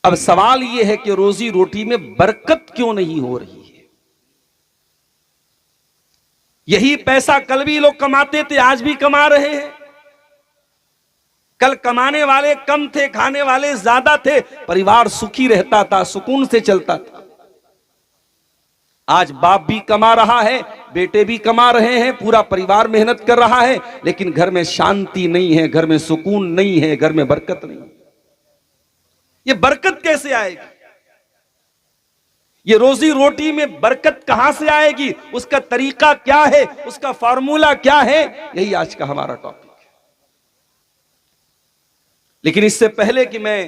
अब सवाल यह है कि रोजी रोटी में बरकत क्यों नहीं हो रही है? यही पैसा कल भी लोग कमाते थे, आज भी कमा रहे हैं। कल कमाने वाले कम थे, खाने वाले ज्यादा थे, परिवार सुखी रहता था, सुकून से चलता था। आज बाप भी कमा रहा है, बेटे भी कमा रहे हैं, पूरा परिवार मेहनत कर रहा है, लेकिन घर में शांति नहीं है, घर में सुकून नहीं है, घर में बरकत नहीं है। ये बरकत कैसे आएगी? ये रोजी रोटी में बरकत कहां से आएगी? उसका तरीका क्या है? उसका फार्मूला क्या है? यही आज का हमारा टॉपिक है। लेकिन इससे पहले कि मैं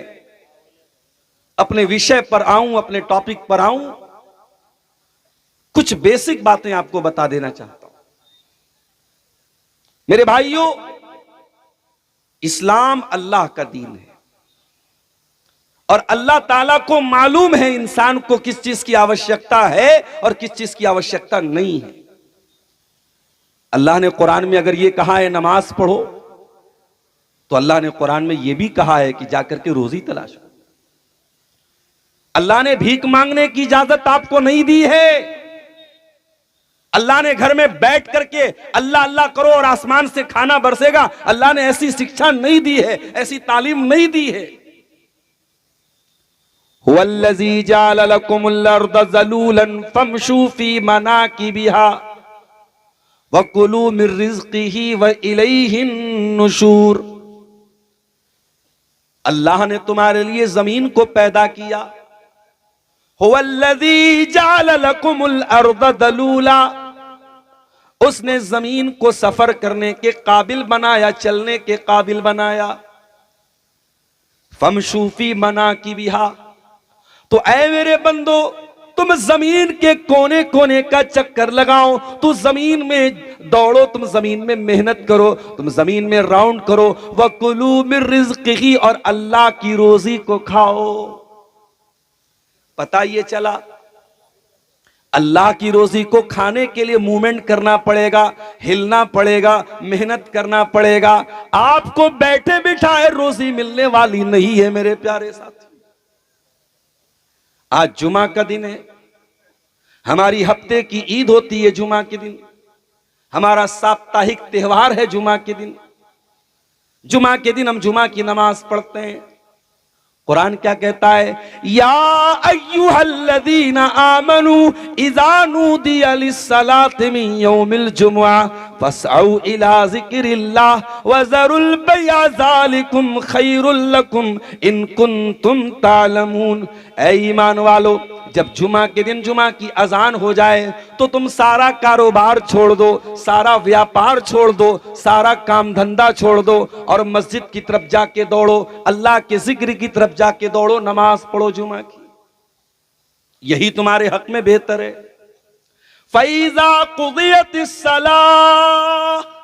अपने विषय पर आऊं, अपने टॉपिक पर आऊं, कुछ बेसिक बातें आपको बता देना चाहता हूं। मेरे भाइयों, इस्लाम अल्लाह का दीन है और अल्लाह ताला को मालूम है इंसान को किस चीज की आवश्यकता है और किस चीज की आवश्यकता नहीं है। अल्लाह ने कुरान में अगर यह कहा है नमाज पढ़ो, तो अल्लाह ने कुरान में यह भी कहा है कि जाकर के रोजी तलाश करो। अल्लाह ने भीख मांगने की इजाजत आपको नहीं दी है। अल्लाह ने घर में बैठ करके अल्लाह अल्लाह करो और आसमान से खाना बरसेगा, अल्लाह ने ऐसी शिक्षा नहीं दी है, ऐसी तालीम नहीं दी है। हुवल्लज़ी जअल लकुमुल अर्द ज़लूलन फमशू फी मनाकिबिहा वकुलू मिर रिज़्क़िही व इलैहिन नुशूर। अल्लाह ने तुम्हारे लिए जमीन को पैदा किया। हुवल्लज़ी जअल लकुमुल अर्द ज़लूला, उसने जमीन को सफर करने के काबिल बनाया, चलने के काबिल बनाया। फमशू फी मनाकिबिहा, तो ऐ मेरे बंदो, तुम जमीन के कोने कोने का चक्कर लगाओ, तुम जमीन में दौड़ो, तुम जमीन में मेहनत करो, तुम जमीन में राउंड करो। वकुलू मिर रिज़्क़िही, और अल्लाह की रोजी को खाओ। पता ये चला, अल्लाह की रोजी को खाने के लिए मूवमेंट करना पड़ेगा, हिलना पड़ेगा, मेहनत करना पड़ेगा। आपको बैठे बिठाए रोजी मिलने वाली नहीं है मेरे प्यारे साथी। आज जुमा का दिन है, हमारी हफ्ते की ईद होती है जुमा के दिन, हमारा साप्ताहिक त्योहार है जुमा के दिन। जुमा के दिन हम जुमा की नमाज पढ़ते हैं। कुरान क्या कहता है? या अय्युहल्लज़ीना आमनू इज़ा नूदिया लिस्सलाति मिन यौमिल जुमुआ फस्अऊ इला ज़िक्रिल्लाह व ज़रुल बैअ ज़ालिकुम खैरुल लकुम इन कुंतुम तालमून। ऐ ईमान वालो, जब जुमा के दिन जुमा की अजान हो जाए तो तुम सारा कारोबार छोड़ दो, सारा व्यापार छोड़ दो, सारा काम धंधा छोड़ दो और मस्जिद की तरफ जाके दौड़ो, अल्लाह के जिक्र की तरफ जाके दौड़ो, नमाज पढ़ो जुमा की। यही तुम्हारे हक में बेहतर है। फैज़ा कुदियतिस सलाह,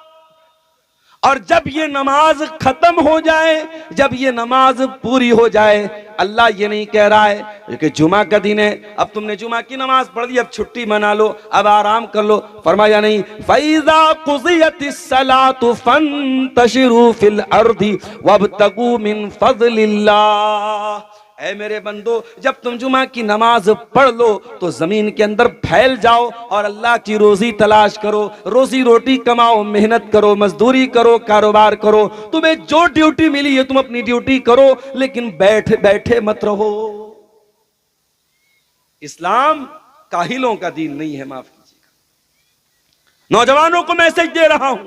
और जब ये नमाज खत्म हो जाए, जब ये नमाज पूरी हो जाए, अल्लाह ये नहीं कह रहा है कि जुमा का दिन है, अब तुमने जुमा की नमाज पढ़ ली, अब छुट्टी मना लो, अब आराम कर लो। फरमाया नहीं, फैज़ा कुज़ियतिस सलातु फंतशिरू फिल अर्दी वब्तगू मिन फज़लिल्लाह। ऐ मेरे बंदो, जब तुम जुमा की नमाज पढ़ लो तो जमीन के अंदर फैल जाओ और अल्लाह की रोजी तलाश करो, रोजी रोटी कमाओ, मेहनत करो, मजदूरी करो, कारोबार करो। तुम्हें जो ड्यूटी मिली है तुम अपनी ड्यूटी करो, लेकिन बैठे बैठे मत रहो। इस्लाम काहिलों का दीन नहीं है, माफ कीजिएगा। नौजवानों को मैसेज दे रहा हूं,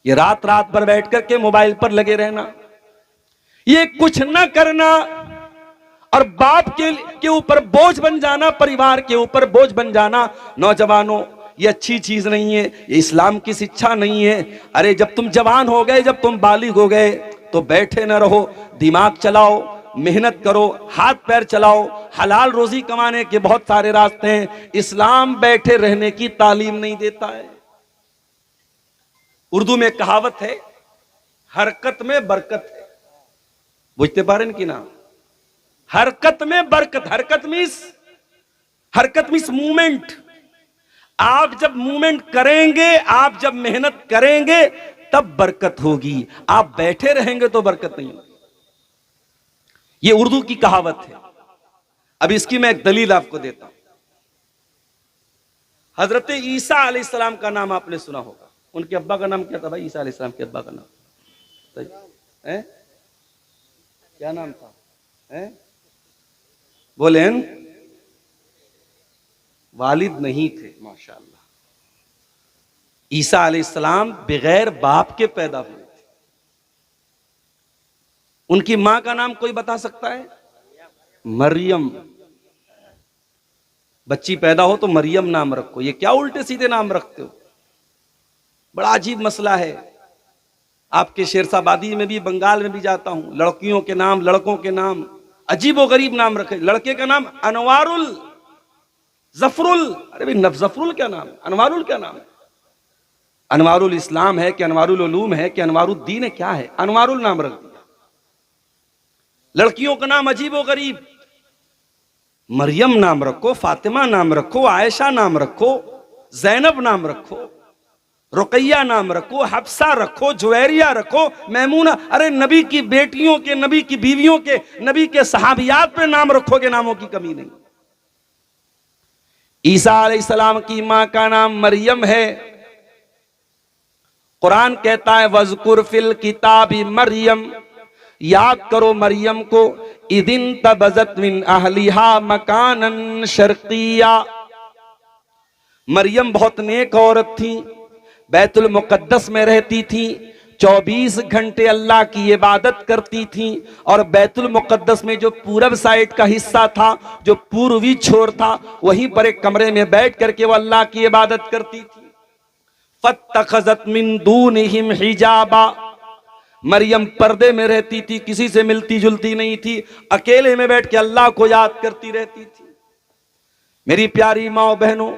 ये रात रात भर बैठ करके मोबाइल पर लगे रहना, ये कुछ न करना और बाप के ऊपर बोझ बन जाना, परिवार के ऊपर बोझ बन जाना, नौजवानों ये अच्छी चीज नहीं है, ये इस्लाम की शिक्षा नहीं है। अरे जब तुम जवान हो गए, जब तुम बालिग हो गए, तो बैठे न रहो, दिमाग चलाओ, मेहनत करो, हाथ पैर चलाओ। हलाल रोजी कमाने के बहुत सारे रास्ते हैं, इस्लाम बैठे रहने की तालीम नहीं देता है। उर्दू में कहावत है, हरकत में बरकत है। बुझते पारेन की ना? हरकत में बरकत। हरकत मीन्स मूवमेंट। आप जब मूवमेंट करेंगे, आप जब मेहनत करेंगे, तब बरकत होगी। आप बैठे रहेंगे तो बरकत नहीं होगी। ये उर्दू की कहावत है। अब इसकी मैं एक दलील आपको देता हूं। हजरत ईसा अलैहिस्सलाम का नाम आपने सुना होगा। उनके अब्बा का नाम क्या था भाई? ईसा अलैहिस्सलाम के अब्बा का नाम है? क्या नाम था? है? बोले वालिद नहीं थे। माशाअल्लाह, ईसा अलैहिस्सलाम बगैर बाप के पैदा हुए थे। उनकी मां का नाम कोई बता सकता है? मरियम। बच्ची पैदा हो तो मरियम नाम रखो। ये क्या उल्टे सीधे नाम रखते हो? बड़ा अजीब मसला है। आपके शेरशाबादी में भी, बंगाल में भी जाता हूं, लड़कियों के नाम, लड़कों के नाम अजीब व गरीब नाम रखे। लड़के का नाम अनवारुल, जफरुल। अरे भाई, जफरुल क्या नाम है? अनवारुल क्या नाम है? अनवारुल इस्लाम है कि अनवारुल उलूम है कि अनवारुद्दीन है? क्या है? अनवारुल नाम रख दिया। लड़कियों का नाम अजीब व गरीब। मरियम नाम रखो, फातिमा नाम रखो, आयशा नाम रखो, जैनब नाम रखो, रुकैया नाम रखो, हफ्सा रखो, जुवैरिया रखो, मैमूना। अरे नबी की बेटियों के, नबी की बीवियों के, नबी के सहाबियात पे नाम रखोगे, नामों की कमी नहीं। ईसा अलैहिस्सलाम की मां का नाम मरियम है। कुरान कहता है वज़कुर फिल किताबी मरियम, याद करो मरियम को, इदिन तबज़त मिन अहलिहा मकानन शर्किया। मरियम बहुत नेक औरत थी, बैतुल मुक़द्दस में रहती थी, 24 घंटे अल्लाह की इबादत करती थी। और बैतुल मुक़द्दस में जो पूरब साइड का हिस्सा था, जो पूर्वी छोर था, वहीं पर एक कमरे में बैठ करके वो अल्लाह की इबादत करती थी। फत्तखज़त मिन दूनिहिम हिजाबा, मरियम पर्दे में रहती थी, किसी से मिलती जुलती नहीं थी, अकेले में बैठ के अल्लाह को याद करती रहती थी। मेरी प्यारी माओ बहनों,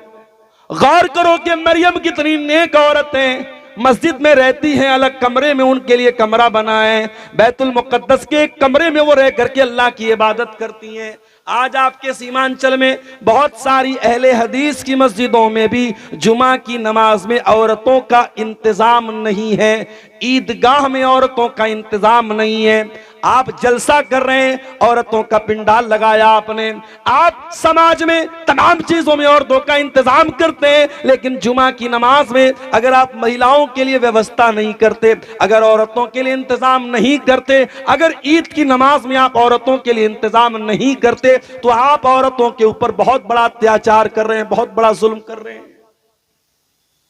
गौर करो कि मरियम कितनी नेक औरत है। मस्जिद में रहती हैं, अलग कमरे में उनके लिए कमरा बना है, बैतुल मुक़द्दस के एक कमरे में वो रह करके अल्लाह की इबादत करती हैं। आज आपके सीमांचल में बहुत सारी अहले हदीस की मस्जिदों में भी जुमा की नमाज में औरतों का इंतजाम नहीं है, ईदगाह में औरतों का इंतजाम नहीं है। आप जलसा कर रहे हैं, औरतों का पिंडाल लगाया आपने। आप समाज में तमाम चीजों में औरतों का इंतजाम करते हैं, लेकिन जुमा की नमाज में अगर आप महिलाओं के लिए व्यवस्था नहीं करते, अगर औरतों के लिए इंतजाम नहीं करते, अगर ईद की नमाज में आप औरतों के लिए इंतजाम नहीं करते, तो आप औरतों के ऊपर बहुत बड़ा अत्याचार कर रहे हैं, बहुत बड़ा जुल्म कर रहे हैं।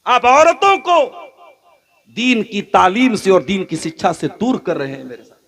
आप औरतों को दीन की तालीम से और दीन की शिक्षा से दूर कर रहे हैं। मेरे साथ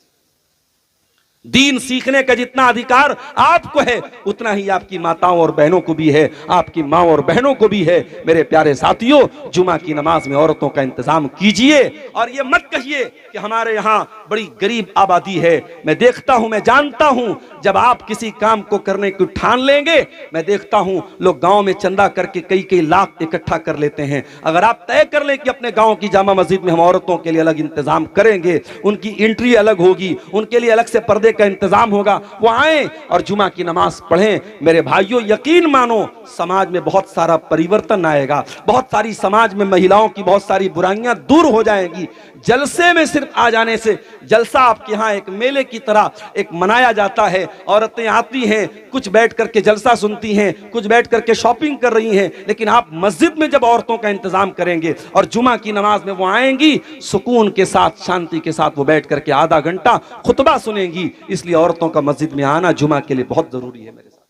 दीन सीखने का जितना अधिकार आपको है, उतना ही आपकी माताओं और बहनों को भी है, आपकी माँ और बहनों को भी है। मेरे प्यारे साथियों, जुमा की नमाज में औरतों का इंतजाम कीजिए। और ये मत कहिए कि हमारे यहाँ बड़ी गरीब आबादी है। मैं देखता हूं, मैं जानता हूं, जब आप किसी काम को करने को ठान लेंगे, मैं देखता हूं लोग गांव में चंदा करके कई कई लाख इकट्ठा कर लेते हैं। अगर आप तय कर लें कि अपने गांव की जामा मस्जिद में हम औरतों के लिए अलग इंतजाम करेंगे, उनकी एंट्री अलग होगी, उनके लिए अलग से पर्दे का इंतजाम होगा, वो आए और जुमा की नमाज पढ़ें, मेरे भाइयों यकीन मानो समाज में बहुत सारा परिवर्तन आएगा। बहुत सारी समाज में महिलाओं की बहुत सारी बुराइयां दूर हो जाएंगी। जलसे में सिर्फ आ जाने से, जलसा आपके यहाँ एक मेले की तरह एक मनाया जाता है, औरतें आती हैं, कुछ बैठ करके जलसा सुनती हैं, कुछ बैठ करके शॉपिंग कर रही हैं, लेकिन आप मस्जिद में जब औरतों का इंतजाम करेंगे और जुमा की नमाज में वो आएंगी, सुकून के साथ, शांति के साथ वो बैठ करके आधा घंटा खुतबा सुनेंगी। इसलिए औरतों का मस्जिद में आना जुमा के लिए बहुत जरूरी है। मेरे साथ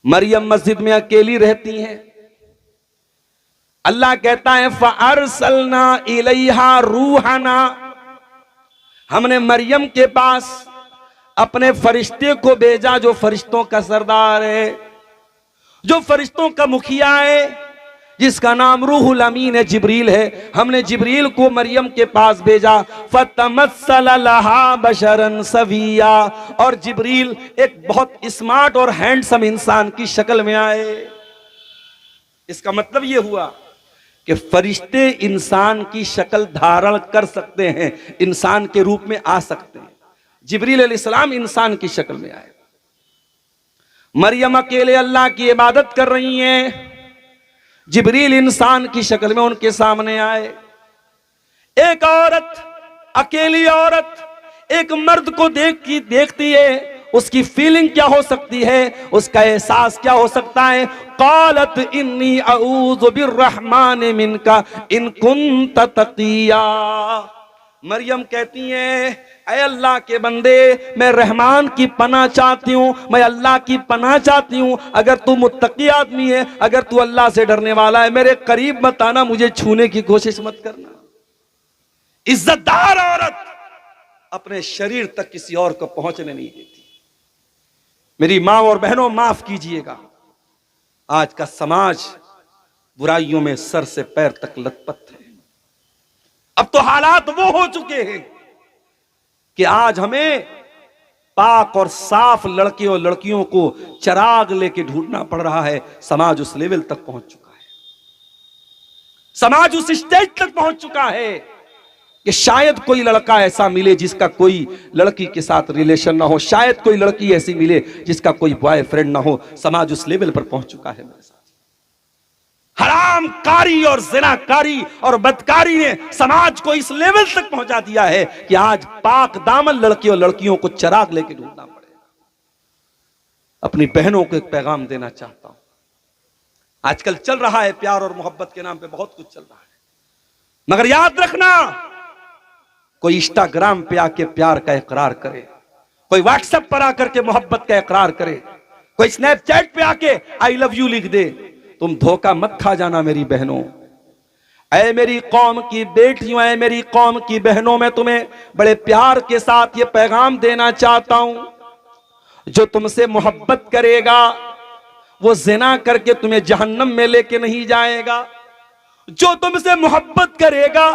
मरियम मस्जिद में अकेली रहती हैं। अल्लाह कहता है फअरसलना इलैहा रूहना, हमने मरियम के पास अपने फरिश्ते को भेजा, जो फरिश्तों का सरदार है, जो फरिश्तों का मुखिया है, जिसका नाम रूहुल अमीन है, जिब्रील है। हमने जिब्रील को मरियम के पास भेजा। फतमस्सल लहा बशरन सविया, और जिब्रील एक बहुत स्मार्ट और हैंडसम इंसान की शक्ल में आए। इसका मतलब यह हुआ कि फरिश्ते इंसान की शक्ल धारण कर सकते हैं, इंसान के रूप में आ सकते हैं। जिब्रील अलैहिस्सलाम इंसान की शक्ल में आए। मरियम अकेले अल्लाह की इबादत कर रही हैं, जिब्रील इंसान की शक्ल में उनके सामने आए। एक औरत, अकेली औरत, एक मर्द को देखती है, उसकी फीलिंग क्या हो सकती है, उसका एहसास क्या हो सकता है। क़ालत इन्नी अऊज़ु बिर्रहमानि मिनका इन कुन्त तक़िया। मरियम कहती हैं, ऐ अल्लाह के बंदे, मैं रहमान की पनाह चाहती हूँ, मैं अल्लाह की पनाह चाहती हूँ। अगर तू मुत्तकी आदमी है, अगर तू अल्लाह से डरने वाला है, मेरे करीब मत आना, मुझे छूने की कोशिश मत करना। इज्जतदार औरत अपने शरीर तक किसी और को पहुंचने नहीं देती। मेरी मां और बहनों, माफ कीजिएगा, आज का समाज बुराइयों में सर से पैर तक लथपथ है। अब तो हालात वो हो चुके हैं कि आज हमें पाक और साफ लड़के और लड़कियों को चिराग लेके ढूंढना पड़ रहा है। समाज उस लेवल तक पहुंच चुका है, समाज उस स्टेज तक पहुंच चुका है कि शायद कोई लड़का ऐसा मिले जिसका कोई लड़की के साथ रिलेशन ना हो, शायद कोई लड़की ऐसी मिले जिसका कोई बॉयफ्रेंड ना हो। समाज उस लेवल पर पहुंच चुका है मेरे साथ। हरामकारी और ज़िनाकारी और बदकारी ने समाज को इस लेवल तक पहुंचा दिया है कि आज पाक दामन लड़के और लड़कियों को चिराग लेके ढूंढना पड़ेगा। अपनी बहनों को एक पैगाम देना चाहता हूं। आजकल चल रहा है प्यार और मोहब्बत के नाम पे बहुत कुछ चल रहा है, मगर याद रखना, कोई इंस्टाग्राम पे आके प्यार का इकरार करे, कोई व्हाट्सएप पर आकर के मोहब्बत का इकरार करे, कोई स्नैपचैट पे आके आई लव यू लिख दे, तुम धोखा मत खा जाना मेरी बहनों। ऐ मेरी कौम की बेटियों, ऐ मेरी कौम की बहनों, मैं तुम्हें बड़े प्यार के साथ ये पैगाम देना चाहता हूं, जो तुमसे मोहब्बत करेगा वो ज़िना करके तुम्हें जहन्नम में लेके नहीं जाएगा। जो तुमसे मोहब्बत करेगा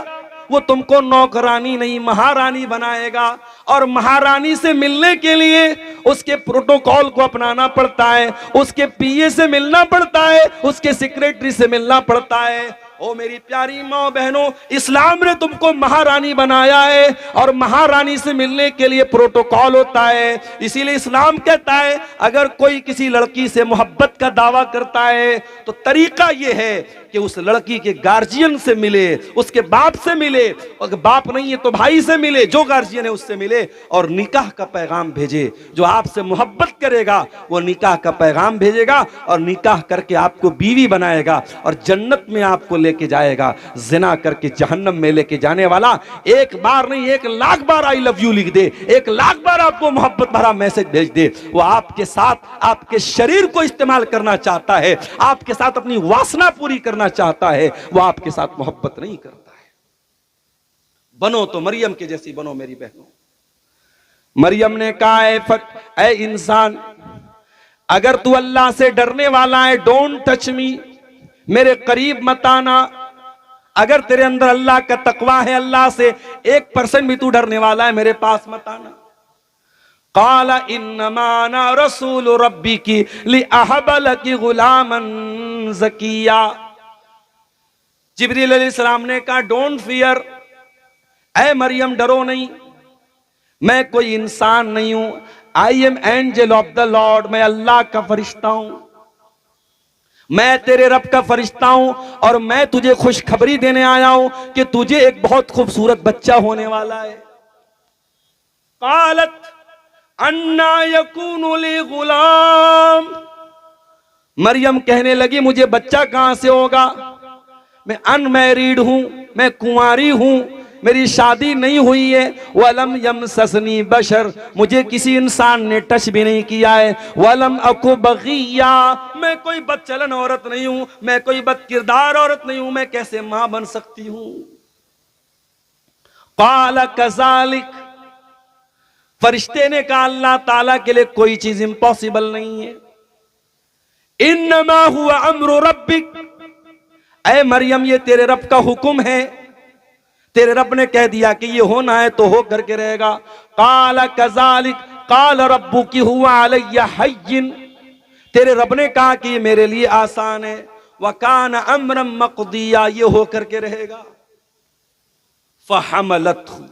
वो तुमको नौकरानी नहीं महारानी बनाएगा, और महारानी से मिलने के लिए उसके प्रोटोकॉल को अपनाना पड़ता है, उसके पीए से मिलना पड़ता है, उसके सेक्रेटरी से मिलना पड़ता है। ओ मेरी प्यारी माँ बहनों, इस्लाम ने तुमको महारानी बनाया है और महारानी से मिलने के लिए प्रोटोकॉल होता है। इसीलिए इस्लाम कहता है अगर कोई किसी लड़की से मोहब्बत का दावा करता है तो तरीका यह है कि उस लड़की के गार्जियन से मिले, उसके बाप से मिले, और बाप नहीं है तो भाई से मिले, जो गार्जियन है उससे मिले और निकाह का पैगाम भेजे। जो आपसे मोहब्बत करेगा वो निकाह का पैगाम भेजेगा और निकाह करके आपको बीवी बनाएगा और जन्नत में आपको लेके जाएगा। जिना करके जहन्नम में लेके जाने वाला एक बार नहीं 1,00,000 बार आई लव यू लिख दे, 1,00,000 बार आपको मोहब्बत भरा मैसेज भेज दे, वो आपके साथ आपके शरीर को इस्तेमाल करना चाहता है, आपके साथ अपनी वासना पूरी करना चाहता है, वो आपके साथ मोहब्बत नहीं करता है। बनो तो मरियम के जैसी बनो मेरी बहनों। मरियम ने कहा ऐ इंसान, अगर तू अल्लाह से डरने वाला है, डोंट टच मी, मेरे करीब मत आना। अगर तेरे अंदर अल्लाह का तकवा है, अल्लाह से 1% भी तू डरने वाला है, मेरे पास मत आना। काला इन्नमा अना रसूल रब्बिकी लिअहब लकी गुलामन ज़किया। जिब्रील अलैहिस्सलाम ने कहा डोंट फियर, ऐ मरियम डरो नहीं, मैं कोई इंसान नहीं हूं, I am angel of the Lord, मैं अल्लाह का फरिश्ता हूं, मैं तेरे रब का फरिश्ता हूं और मैं तुझे खुशखबरी देने आया हूं कि तुझे एक बहुत खूबसूरत बच्चा होने वाला है। कालत अन्ना यकूनु ली गुलाम, मरियम कहने लगी मुझे बच्चा कहां से होगा, मैं अनमैरिड हूं, मैं कुंवारी हूं, मेरी शादी नहीं हुई है। वलम यमससनी बशर, मुझे किसी इंसान ने टच भी नहीं किया है। वलम अकु बगिया, मैं कोई बदचलन औरत नहीं हूं, मैं कोई बदकिरदार औरत नहीं हूं, मैं कैसे मां बन सकती हूं। काला कज़ालिक, फरिश्ते ने कहा अल्लाह ताला के लिए कोई चीज इम्पॉसिबल नहीं है। इन्नमा हुआ अम्रु रब्बिक, ऐ मरियम ये तेरे रब का हुक्म है, तेरे रब ने कह दिया कि ये होना है तो हो करके रहेगा। काला कज़ालिक काल रब्बुकी हुआ अलैया हय्यिन, तेरे रब ने कहा कि ये मेरे लिए आसान है। वकान अम्रम मक़दिया, ये हो करके रहेगा। फहमलतहु,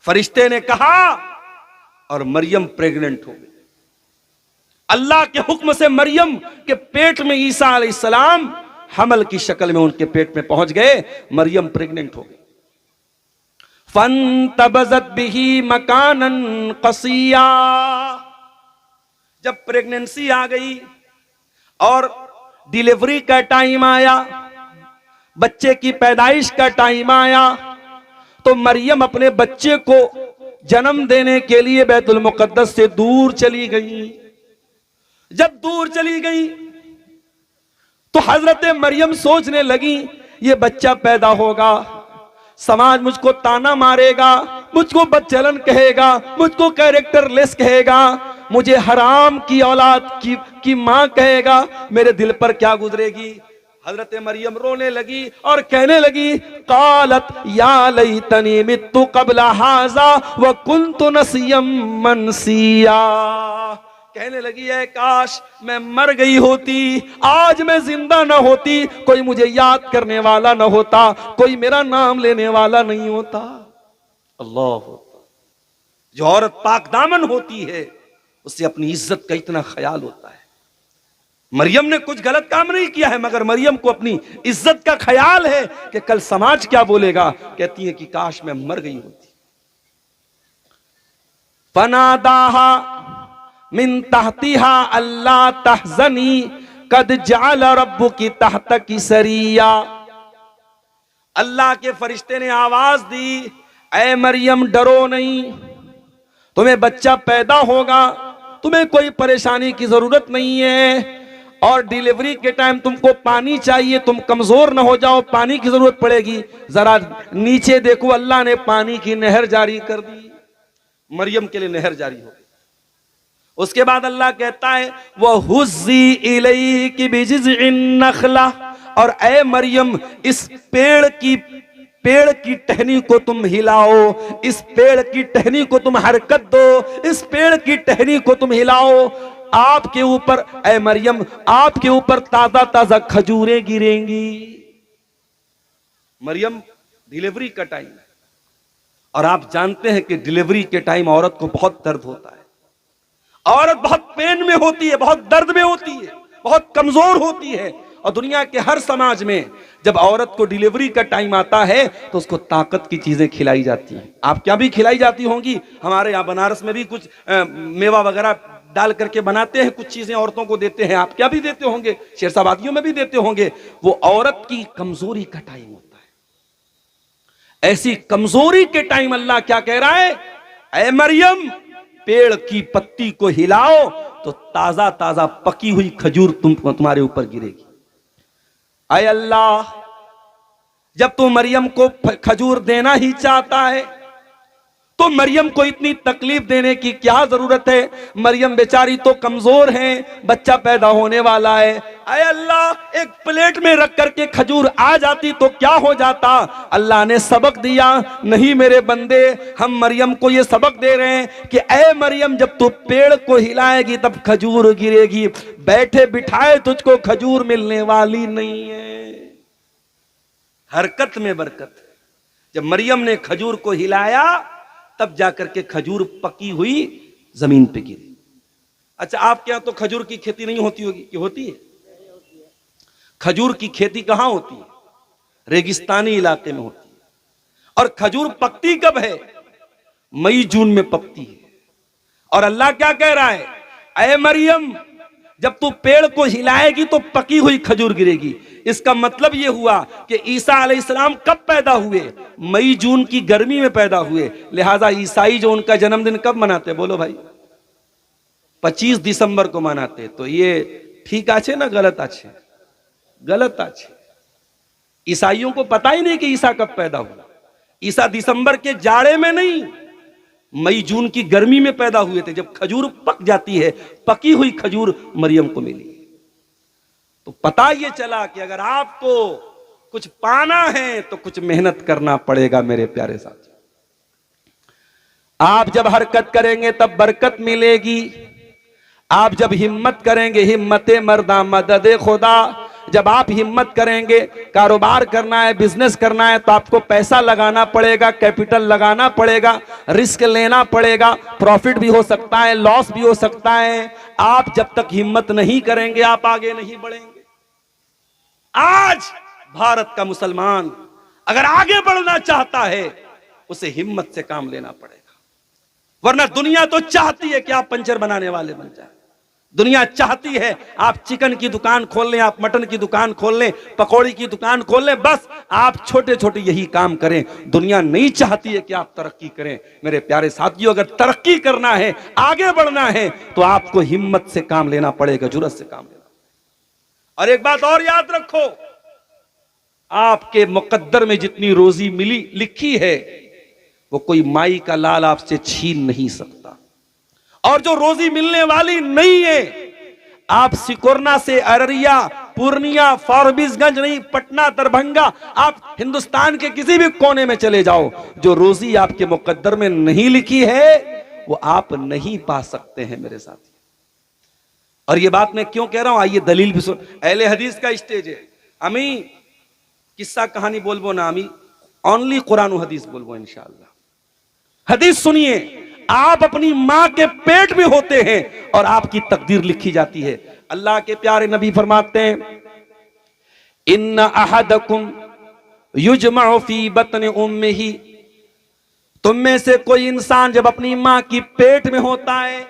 फरिश्ते ने कहा और मरियम प्रेग्नेंट हो गई। अल्लाह के हुक्म से मरियम के पेट में ईसा अलैहिस्सलाम हमल की शक्ल में उनके पेट में पहुंच गए, मरियम प्रेग्नेंट हो गई। फंतबज़त बिही मकानन क़सिया। जब प्रेगनेंसी आ गई और डिलीवरी का टाइम आया, बच्चे की पैदाइश का टाइम आया, तो मरियम अपने बच्चे को जन्म देने के लिए बैतुल मुक़द्दस से दूर चली गई। जब दूर चली गई तो हजरत मरियम सोचने लगी, ये बच्चा पैदा होगा, समाज मुझको ताना मारेगा, मुझको बदचलन कहेगा, मुझको कैरेक्टरलेस कहेगा, मुझे हराम की औलाद की मां कहेगा, मेरे दिल पर क्या गुजरेगी। हजरत मरियम रोने लगी और कहने लगी, कालत या लैतनी मित्तु क़ब्ला हाज़ा व कुन्तु नसियम मनसिया। कहने लगी है काश मैं मर गई होती, आज मैं जिंदा ना होती, कोई मुझे याद करने वाला ना होता, कोई मेरा नाम लेने वाला नहीं होता। अल्लाह, जो औरत पाक दामन होती है उससे अपनी इज्जत का इतना ख्याल होता है। मरियम ने कुछ गलत काम नहीं किया है, मगर मरियम को अपनी इज्जत का ख्याल है कि कल समाज क्या बोलेगा। कहती है कि काश मैं मर गई होती। फनादाहा मिन तहतिहा अल्लाह तहज़नी कद जअल रब्बुकी तहतकी सरिया। अल्लाह के फरिश्ते ने आवाज दी, ऐ मरियम डरो नहीं, तुम्हें बच्चा पैदा होगा, तुम्हें कोई परेशानी की जरूरत नहीं है, और डिलीवरी के टाइम तुमको पानी चाहिए, तुम कमजोर ना हो जाओ, पानी की जरूरत पड़ेगी। जरा नीचे देखो, अल्लाह ने पानी की नहर जारी कर दी, मरियम के लिए नहर जारी हो गई। उसके बाद अल्लाह कहता है, वह हुज़्ज़ी इलैकी बिजिज़्इन नख़ला, और ऐ मरियम इस पेड़ की टहनी को तुम हिलाओ, इस पेड़ की टहनी को तुम हरकत दो, इस पेड़ की टहनी को तुम हिलाओ। आपके ऊपर ऐ मरियम, आपके ऊपर ताजा ताजा खजूरें गिरेंगी। मरियम डिलीवरी का टाइम है, और आप जानते हैं कि डिलीवरी के टाइम औरत को बहुत दर्द होता है, औरत बहुत पेन में होती है, बहुत दर्द में होती है, बहुत कमजोर होती है। और दुनिया के हर समाज में जब औरत को डिलीवरी का टाइम आता है तो उसको ताकत की चीजें खिलाई जाती हैं। आप क्या भी खिलाई जाती होंगी, हमारे यहाँ बनारस में भी कुछ मेवा वगैरह डाल करके बनाते हैं, कुछ चीजें औरतों को देते हैं। आप क्या भी देते होंगे, शेरशाबादियों में भी देते होंगे। वो औरत की कमजोरी का टाइम होता है। ऐसी कमजोरी के टाइम अल्लाह क्या कह रहा है, ऐ मरियम पेड़ की पत्ती को हिलाओ तो ताजा ताजा पकी हुई खजूर तुम्हारे ऊपर गिरेगी। ऐ अल्लाह, जब तू मरियम को खजूर देना ही चाहता है तो मरियम को इतनी तकलीफ देने की क्या जरूरत है। मरियम बेचारी तो कमजोर है, बच्चा पैदा होने वाला है। ऐ अल्लाह, एक प्लेट में रख करके खजूर आ जाती तो क्या हो जाता। अल्लाह ने सबक दिया, नहीं मेरे बंदे, हम मरियम को ये सबक दे रहे हैं कि ऐ मरियम जब तू पेड़ को हिलाएगी तब खजूर गिरेगी, बैठे बिठाए तुझको खजूर मिलने वाली नहीं है। हरकत में बरकत। जब मरियम ने खजूर को हिलाया तब जाकर के खजूर पकी हुई जमीन पे गिरी। अच्छा, आपके यहां तो खजूर की खेती नहीं होती होगी कि होती है? खजूर की खेती कहां होती है? रेगिस्तानी इलाके में होती है। और खजूर पकती कब है? मई जून में पकती है। और अल्लाह क्या कह रहा है, ऐ मरियम जब तू पेड़ को हिलाएगी तो पकी हुई खजूर गिरेगी। इसका मतलब यह हुआ कि ईसा अलैहिस्सलाम कब पैदा हुए? मई जून की गर्मी में पैदा हुए। लिहाजा ईसाई जो उनका जन्मदिन कब मनाते, बोलो भाई? 25 दिसंबर को मनाते। तो ये ठीक आछे ना गलत आछे? गलत आछे। ईसाइयों को पता ही नहीं कि ईसा कब पैदा हुआ। ईसा दिसंबर के जाड़े में नहीं, मई जून की गर्मी में पैदा हुए थे, जब खजूर पक जाती है। पकी हुई खजूर मरियम को मिली। तो पता ये चला कि अगर आपको कुछ पाना है तो कुछ मेहनत करना पड़ेगा मेरे प्यारे साथी। आप जब हरकत करेंगे तब बरकत मिलेगी। आप जब हिम्मत करेंगे, हिम्मते मर्दा मदद खुदा, जब आप हिम्मत करेंगे, कारोबार करना है, बिजनेस करना है, तो आपको पैसा लगाना पड़ेगा, कैपिटल लगाना पड़ेगा, रिस्क लेना पड़ेगा। प्रॉफिट भी हो सकता है, लॉस भी हो सकता है। आप जब तक हिम्मत नहीं करेंगे आप आगे नहीं बढ़ेंगे। आज भारत का मुसलमान अगर आगे बढ़ना चाहता है उसे हिम्मत से काम लेना पड़ेगा। वरना दुनिया तो चाहती है कि आप पंचर बनाने वाले बन जाए, दुनिया चाहती है आप चिकन की दुकान खोल लें, आप मटन की दुकान खोल लें, पकौड़ी की दुकान खोल लें, बस आप छोटे छोटे यही काम करें। दुनिया नहीं चाहती है कि आप तरक्की करें। मेरे प्यारे साथियों, अगर तरक्की करना है, आगे बढ़ना है, तो आपको हिम्मत से काम लेना पड़ेगा, जुर्रत से काम लेना। और एक बात और याद रखो, आपके मुकद्दर में जितनी रोजी मिली लिखी है, वो कोई माई का लाल आपसे छीन नहीं सकता। और जो रोजी मिलने वाली नहीं है, आप सिकोरना से अररिया, पूर्णिया, फारबिसगंज नहीं, पटना, दरभंगा, आप हिंदुस्तान के किसी भी कोने में चले जाओ, जो रोजी आपके मुकद्दर में नहीं लिखी है वो आप नहीं पा सकते हैं मेरे साथी। और ये बात मैं क्यों कह रहा हूं, आइए दलील भी सुन। अहले हदीस का स्टेज है, अमी किस्सा कहानी बोलबो ना, अमी ओनली कुरान हदीस बोलबो इंशाअल्लाह। हदीस सुनिए, आप अपनी मां के पेट में होते हैं और आपकी तकदीर लिखी जाती है। अल्लाह के प्यारे नबी फरमाते हैं, इन्ना अहदकुम युजमउ फी बतन उम्मिही, तुम में से कोई इंसान जब अपनी मां की पेट में होता है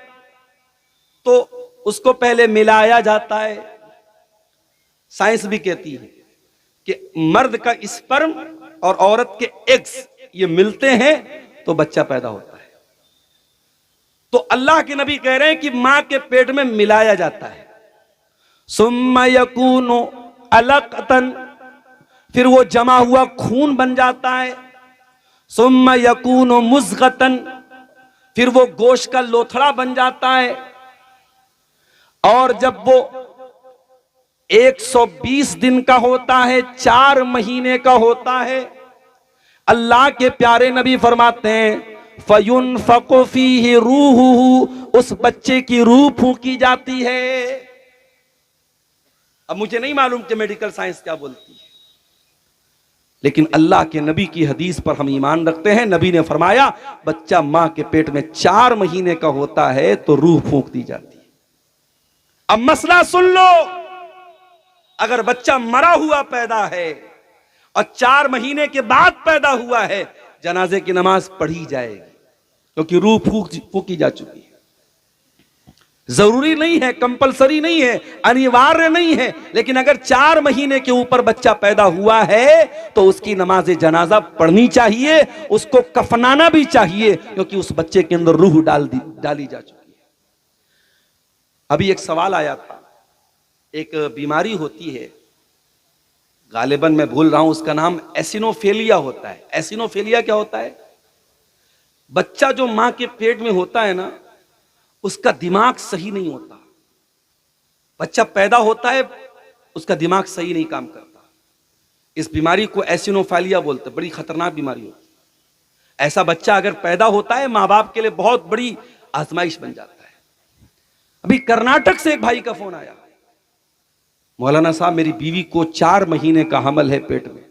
तो उसको पहले मिलाया जाता है। साइंस भी कहती है कि मर्द का स्पर्म और औरत के एग्स ये मिलते हैं तो बच्चा पैदा होता है। तो अल्लाह के नबी कह रहे हैं कि मां के पेट में मिलाया जाता है। सुम्मा यकूनु अलकतन, फिर वो जमा हुआ खून बन जाता है। सुम्मा यकूनु मुज़गतन, फिर वो गोश्त का लोथड़ा बन जाता है। और जब वो 120 दिन का होता है, 4 महीने का होता है, अल्लाह के प्यारे नबी फरमाते हैं फयुनफक़ु फ़ीहि रूहुहु, उस बच्चे की रूह फूंकी जाती है। अब मुझे नहीं मालूम कि मेडिकल साइंस क्या बोलती है, लेकिन अल्लाह के नबी की हदीस पर हम ईमान रखते हैं। नबी ने फरमाया बच्चा मां के पेट में 4 महीने का होता है तो रूह फूंक दी जाती है। अब मसला सुन लो, अगर बच्चा मरा हुआ पैदा है और 4 महीने के बाद पैदा हुआ है, जनाजे की नमाज पढ़ी जाएगी, क्योंकि रूह फूकी जा चुकी है। जरूरी नहीं है, कंपलसरी नहीं है, अनिवार्य नहीं है, लेकिन अगर 4 महीने के ऊपर बच्चा पैदा हुआ है तो उसकी नमाज जनाजा पढ़नी चाहिए, उसको कफनाना भी चाहिए, क्योंकि उस बच्चे के अंदर रूह डाली जा चुकी है। अभी एक सवाल आया था, एक बीमारी होती है, गालिबन मैं भूल रहा हूं, उसका नाम एसिनोफेलिया होता है। एसिनोफेलिया क्या होता है? बच्चा जो मां के पेट में होता है ना, उसका दिमाग सही नहीं होता। बच्चा पैदा होता है, उसका दिमाग सही नहीं काम करता। इस बीमारी को एसिनोफेलिया बोलते हैं, बड़ी खतरनाक बीमारी होती है। ऐसा बच्चा अगर पैदा होता है, मां बाप के लिए बहुत बड़ी आजमाइश बन जाता है। अभी कर्नाटक से एक भाई का फोन आया, मौलाना साहब मेरी बीवी को 4 महीने का हमल है पेट में,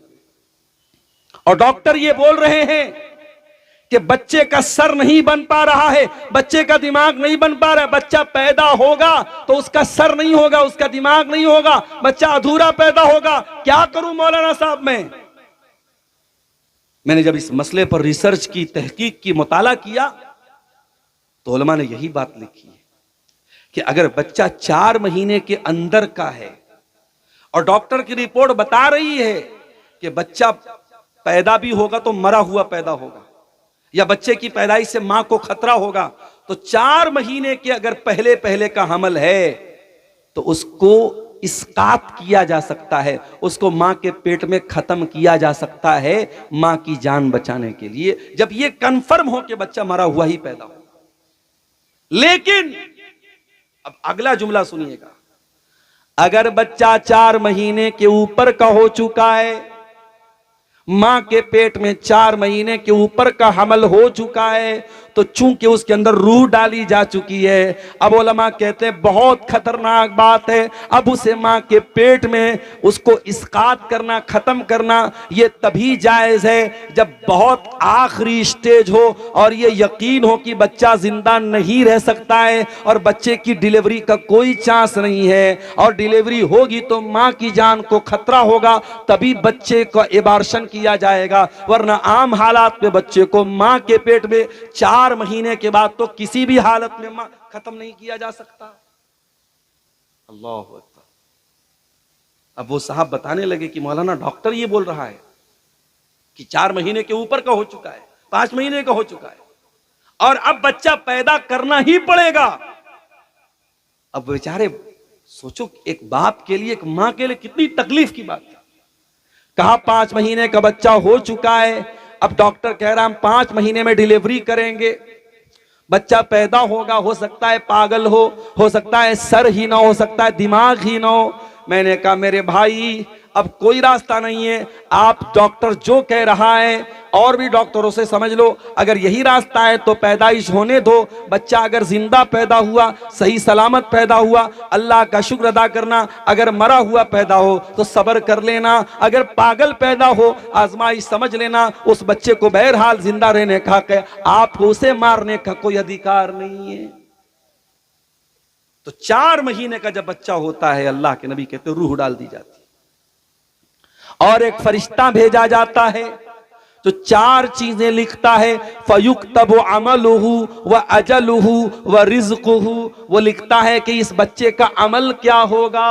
और डॉक्टर ये बोल रहे हैं कि बच्चे का सर नहीं बन पा रहा है, बच्चे का दिमाग नहीं बन पा रहा है। बच्चा पैदा होगा तो उसका सर नहीं होगा, उसका दिमाग नहीं होगा, बच्चा अधूरा पैदा होगा। क्या करूं मौलाना साहब मैंने जब इस मसले पर रिसर्च की, तहकीक की, मुताला किया, तो उलमा ने यही बात लिखी है कि अगर बच्चा 4 महीने के अंदर का है और डॉक्टर की रिपोर्ट बता रही है कि बच्चा पैदा भी होगा तो मरा हुआ पैदा होगा, या बच्चे की पैदाइश से मां को खतरा होगा, तो 4 महीने के अगर पहले का हमल है तो उसको इस्कात किया जा सकता है, उसको मां के पेट में खत्म किया जा सकता है मां की जान बचाने के लिए, जब यह कंफर्म हो कि बच्चा मरा हुआ ही पैदा हो। लेकिन अब अगला जुमला सुनिएगा, अगर बच्चा 4 महीने के ऊपर का हो चुका है, मां के पेट में 4 महीने के ऊपर का हमल हो चुका है, तो चूंकि उसके अंदर रूह डाली जा चुकी है, अब उलमा कहते हैं बहुत खतरनाक बात है। अब उसे माँ के पेट में उसको इस्कात करना, खत्म करना, ये तभी जायज है जब बहुत आखिरी स्टेज हो और ये यकीन हो कि बच्चा जिंदा नहीं रह सकता है और बच्चे की डिलीवरी का कोई चांस नहीं है, और डिलीवरी होगी तो माँ की जान को खतरा होगा, तभी बच्चे का एबार्शन किया जाएगा। वरना आम हालात में बच्चे को माँ के पेट में 4 महीने के बाद तो किसी भी हालत में माँ खत्म नहीं किया जा सकता। अल्लाह अकबर। अब वो साहब बताने लगे कि मौलाना डॉक्टर ये बोल रहा है कि 4 महीने के ऊपर का हो चुका है, 5 महीने का हो चुका है और अब बच्चा पैदा करना ही पड़ेगा। अब बेचारे सोचो, एक बाप के लिए, एक मां के लिए कितनी तकलीफ की बात है। कहा 5 महीने का बच्चा हो चुका है, अब डॉक्टर कह रहा हम 5 महीने में डिलीवरी करेंगे, बच्चा पैदा होगा, हो सकता है पागल हो सकता है सर ही ना हो सकता है दिमाग ही ना हो। मैंने कहा मेरे भाई अब कोई रास्ता नहीं है, आप डॉक्टर जो कह रहा है और भी डॉक्टरों से समझ लो, अगर यही रास्ता है तो पैदाइश होने दो। बच्चा अगर जिंदा पैदा हुआ, सही सलामत पैदा हुआ, अल्लाह का शुक्र अदा करना, अगर मरा हुआ पैदा हो तो सब्र कर लेना, अगर पागल पैदा हो आजमाइश समझ लेना। उस बच्चे को बहरहाल जिंदा रहने का आपको उसे मारने का कोई अधिकार नहीं है। तो 4 महीने का जब बच्चा होता है, अल्लाह के नबी कहते रूह डाल दी जाती है और एक फरिश्ता भेजा जाता है जो 4 चीजें लिखता है। फयुक्तबु अमलुहु व अजलुहु व रिज़्क़ुहु। वो लिखता है कि इस बच्चे का अमल क्या होगा,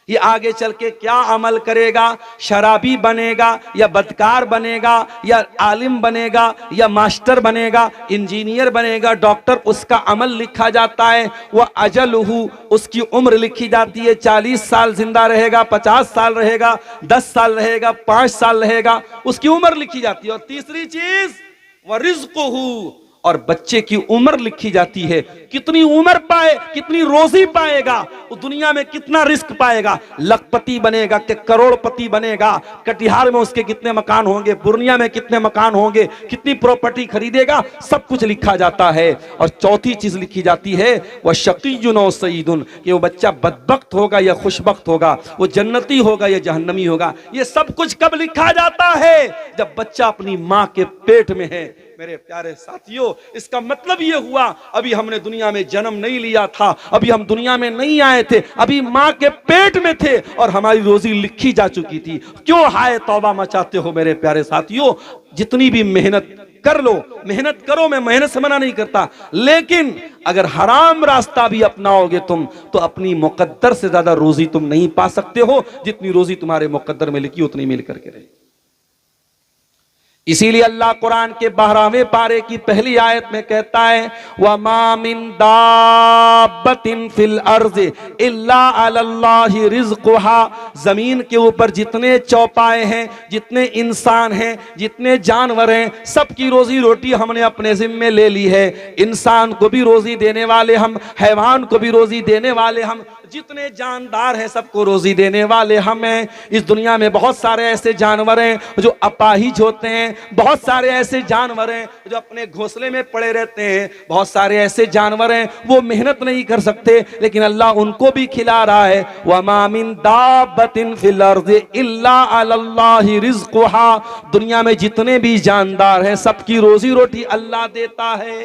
ये आगे चल के क्या अमल करेगा, शराबी बनेगा या बदकार बनेगा या आलिम बनेगा या मास्टर बनेगा, इंजीनियर बनेगा, डॉक्टर, उसका अमल लिखा जाता है। वह अजलहू, उसकी उम्र लिखी जाती है, 40 साल जिंदा रहेगा, 50 साल रहेगा, 10 साल रहेगा, 5 साल रहेगा, उसकी उम्र लिखी जाती है। और तीसरी चीज वह रिज़्क़ुहू, और बच्चे की उम्र लिखी जाती है, कितनी उम्र पाए, कितनी रोजी पाएगा, वो दुनिया में कितना रिस्क पाएगा, लखपति बनेगा कि करोड़पति बनेगा, कटिहार में उसके कितने मकान होंगे, पूर्णिया में कितने मकान होंगे, कितनी प्रॉपर्टी खरीदेगा, सब कुछ लिखा जाता है। और चौथी चीज लिखी जाती है वह शकीयुन और सईदुन, कि वो बच्चा बदबख्त होगा या खुशबख्त होगा, वो जन्नती होगा या जहन्नमी होगा। ये सब कुछ कब लिखा जाता है, जब बच्चा अपनी माँ के पेट में है। मेरे प्यारे साथियों, इसका मतलब यह हुआ अभी हमने दुनिया में जन्म नहीं लिया था, अभी हम दुनिया में नहीं आए थे, अभी माँ के पेट में थे और हमारी रोजी लिखी जा चुकी थी। क्यों हाय तौबा मचाते हो मेरे प्यारे साथियों। जितनी भी मेहनत कर लो, मेहनत करो, मैं मेहनत से मना नहीं करता, लेकिन अगर हराम रास्ता भी अपनाओगे तुम तो अपनी मुकद्दर से ज्यादा रोजी तुम नहीं पा सकते हो। जितनी रोजी तुम्हारे मुकद्दर में लिखी उतनी मिल करके रहे। इसीलिए अल्लाह कुरान के 12वें पारे की पहली आयत में कहता है वमा मिन दाब्बतिन फिल अर्ज़ इल्ला अलल्लाहि रिज़्क़ुहा। जमीन के ऊपर जितने चौपाए हैं, जितने इंसान हैं, जितने जानवर हैं, सबकी रोजी रोटी हमने अपने जिम्मे ले ली है। इंसान को भी रोजी देने वाले हम, हैवान को भी रोजी देने वाले हम, जितने जानदार हैं सबको रोजी देने वाले हम हैं। इस दुनिया में बहुत सारे ऐसे जानवर हैं जो अपाहिज होते हैं, बहुत सारे ऐसे जानवर हैं जो अपने घोंसले में पड़े रहते हैं, बहुत सारे ऐसे जानवर हैं वो मेहनत नहीं कर सकते, लेकिन अल्लाह उनको भी खिला रहा है। वमा मिन दाब्बतिन फिल अर्ज़ि इल्ला अलल्लाहि रिज़्क़ुहा। दुनिया में जितने भी जानदार हैं सबकी रोजी रोटी अल्लाह देता है।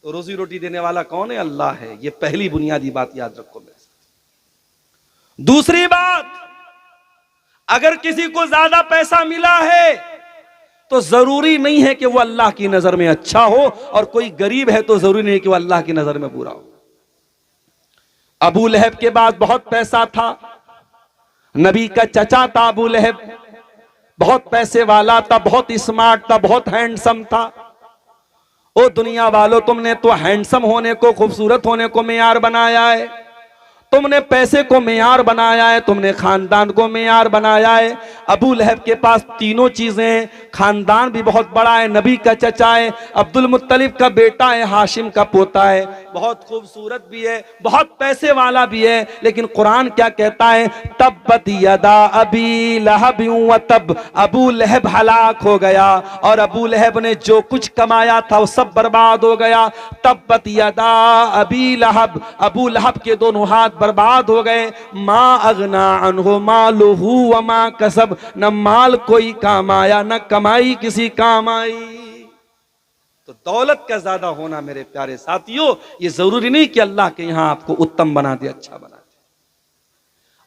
तो रोजी रोटी देने वाला कौन है? अल्लाह है। ये पहली बुनियादी बात याद रखो मेरे साथ। दूसरी बात, अगर किसी को ज्यादा पैसा मिला है तो जरूरी नहीं है कि वो अल्लाह की नजर में अच्छा हो, और कोई गरीब है तो जरूरी नहीं है कि वो अल्लाह की नजर में बुरा हो। अबू लहब के पास बहुत पैसा था, नबी का चचा था अबू लहब, बहुत पैसे वाला था, बहुत स्मार्ट था, बहुत हैंडसम था। ओ दुनिया वालों, तुमने तो हैंडसम होने को, खूबसूरत होने को मेयार बनाया है, तुमने पैसे को मेयार बनाया है, तुमने खानदान को मेयार बनाया है। अबू लहब के पास तीनों चीजें हैं, खानदान भी बहुत बड़ा है, नबी का चचा है, अब्दुल मुत्तलिब का बेटा है, हाशिम का पोता है, बहुत खूबसूरत भी है, बहुत पैसे वाला भी है। लेकिन कुरान क्या कहता है, तब्बत यदा अबी लहब व तब, अबू लहब हलाक हो गया और अबू लहब ने जो कुछ कमाया था वो सब बर्बाद हो गया। तब्बत यदा अबी लहब, अबू लहब के दोनों हाथ बर्बाद हो गए। माँ अगना अनहु मालुहु व मा कसब, न माल कोई काम आया न कमाई किसी काम आई। तो दौलत का ज्यादा होना मेरे प्यारे साथियों, ये जरूरी नहीं कि अल्लाह के यहां आपको उत्तम बना दे, अच्छा बना दे।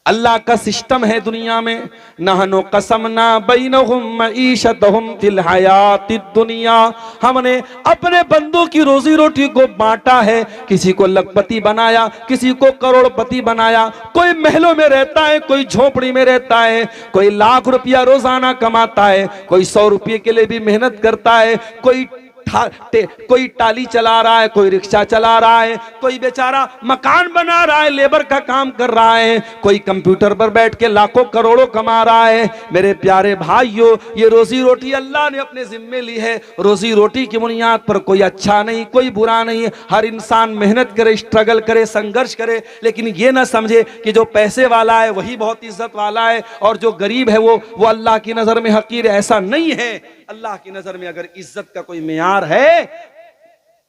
अल्लाह का सिस्टम है दुनिया में, नहनु कसमना बैनहुम मईशतहुम फिल हयातिद दुनिया, हमने अपने बंदों की रोजी रोटी को बांटा है। किसी को लखपति बनाया, किसी को करोड़पति बनाया, कोई महलों में रहता है, कोई झोपड़ी में रहता है, कोई लाख रुपया रोजाना कमाता है, कोई 100 रुपये के लिए भी मेहनत करता है, कोई टाली चला रहा है, कोई रिक्शा चला रहा है, कोई बेचारा मकान बना रहा है, लेबर का काम कर रहा है, कोई कंप्यूटर पर बैठ के लाखों करोड़ों कमा रहा है। मेरे प्यारे भाइयों, ये रोजी रोटी अल्लाह ने अपने जिम्मे ली है। रोजी रोटी की बुनियाद पर कोई अच्छा नहीं, कोई बुरा नहीं, हर इंसान मेहनत करे, स्ट्रगल करे, संघर्ष करे, लेकिन ये ना समझे कि जो पैसे वाला है वही बहुत इज्जत वाला है और जो गरीब है वो अल्लाह की नजर में हकीर है। ऐसा नहीं है। अल्लाह की नजर में अगर इज्जत का कोई मेयार है,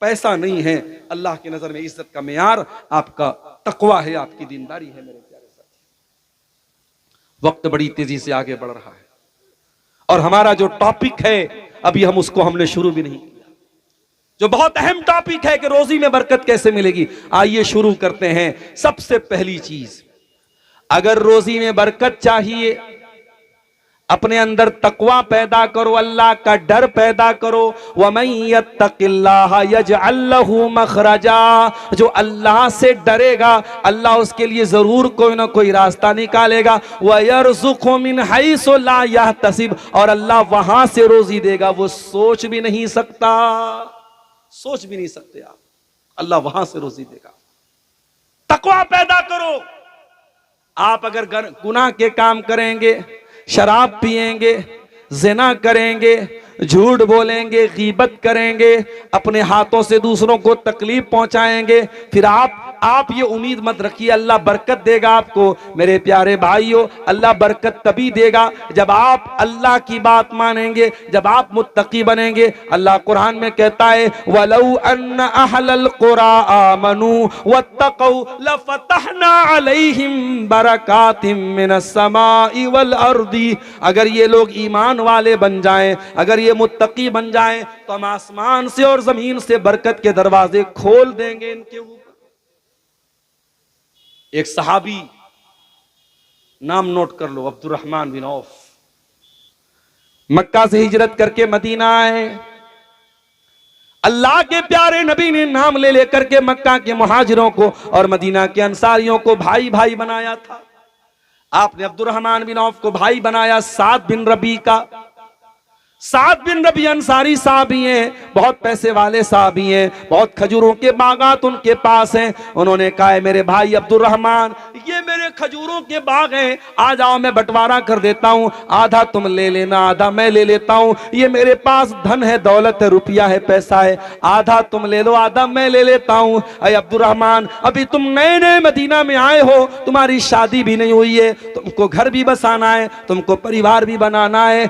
पैसा नहीं है। अल्लाह की नजर में इज्जत का मेयार आपका तकवा है, आपकी दीनदारी है। मेरे प्यारे साथी, वक्त बड़ी तेजी से आगे बढ़ रहा है और हमारा जो टॉपिक है अभी हमने शुरू भी नहीं किया, जो बहुत अहम टॉपिक है कि रोजी में बरकत कैसे मिलेगी। आइए शुरू करते हैं। सबसे पहली चीज, अगर रोजी में बरकत चाहिए, अपने अंदर तकवा पैदा करो, अल्लाह का डर पैदा करो। वमन यत्तकिल्लाह यजअल लहू मखरजा, जो अल्लाह से डरेगा अल्लाह उसके लिए जरूर कोई ना कोई रास्ता निकालेगा। वयरज़ुक़हु मिन हैसु ला यहतसिब, और अल्लाह वहां से रोजी देगा वो सोच भी नहीं सकता, सोच भी नहीं सकते आप, अल्लाह वहां से रोजी देगा। तकवा पैदा करो। आप अगर गुनाह के काम करेंगे, शराब पिएंगे, ज़िना करेंगे, झूठ बोलेंगे, गीबत करेंगे, अपने हाथों से दूसरों को तकलीफ पहुंचाएंगे, फिर आप ये उम्मीद मत रखिए अल्लाह बरकत देगा आपको। मेरे प्यारे भाइयों, अल्लाह बरकत तभी देगा जब आप अल्लाह की बात मानेंगे, जब आप मुत्तकी बनेंगे। अल्लाह कुरान में कहता है, वलौ अन्न अहलल कुरा आमनू वत्तक़ौ लफतहना अलैहिम बरकातिम मिनस समाई वल अर्दी, अगर ये लोग ईमान वाले बन जाएं, अगर ये मुत्तकी बन जाएं, तो हम आसमान से और जमीन से बरकत के दरवाजे खोल देंगे इनके ऊपर। एक सहाबी, नाम नोट कर लो, अब्दुर्रहमान बिन औफ, मक्का से हिजरत करके मदीना आए। अल्लाह के प्यारे नबी ने नाम ले लेकर के मक्का के मुहाजिरों को और मदीना के अंसारियों को भाई भाई बनाया था। आपने अब्दुर्रहमान बिन औफ को भाई बनाया साद बिन रबी का। साद बिन रबी अंसारी साहबी हैं, बहुत पैसे वाले साहबी हैं, बहुत खजूरों के बागात उनके पास हैं। उन्होंने कहा है, मेरे भाई अब्दुर्रहमान, ये मेरे खजूरों के बाग हैं, आ जाओ मैं बंटवारा कर देता हूँ, आधा तुम ले लेना, आधा मैं ले लेता हूँ। ये मेरे पास धन है, दौलत है, रुपया है, पैसा है, आधा तुम ले लो, आधा मैं ले लेता हूँ। अरे अब्दुर्रहमान, अभी तुम नए नए मदीना में आए हो, तुम्हारी शादी भी नहीं हुई है, तुमको घर भी बसाना है, तुमको परिवार भी बनाना है।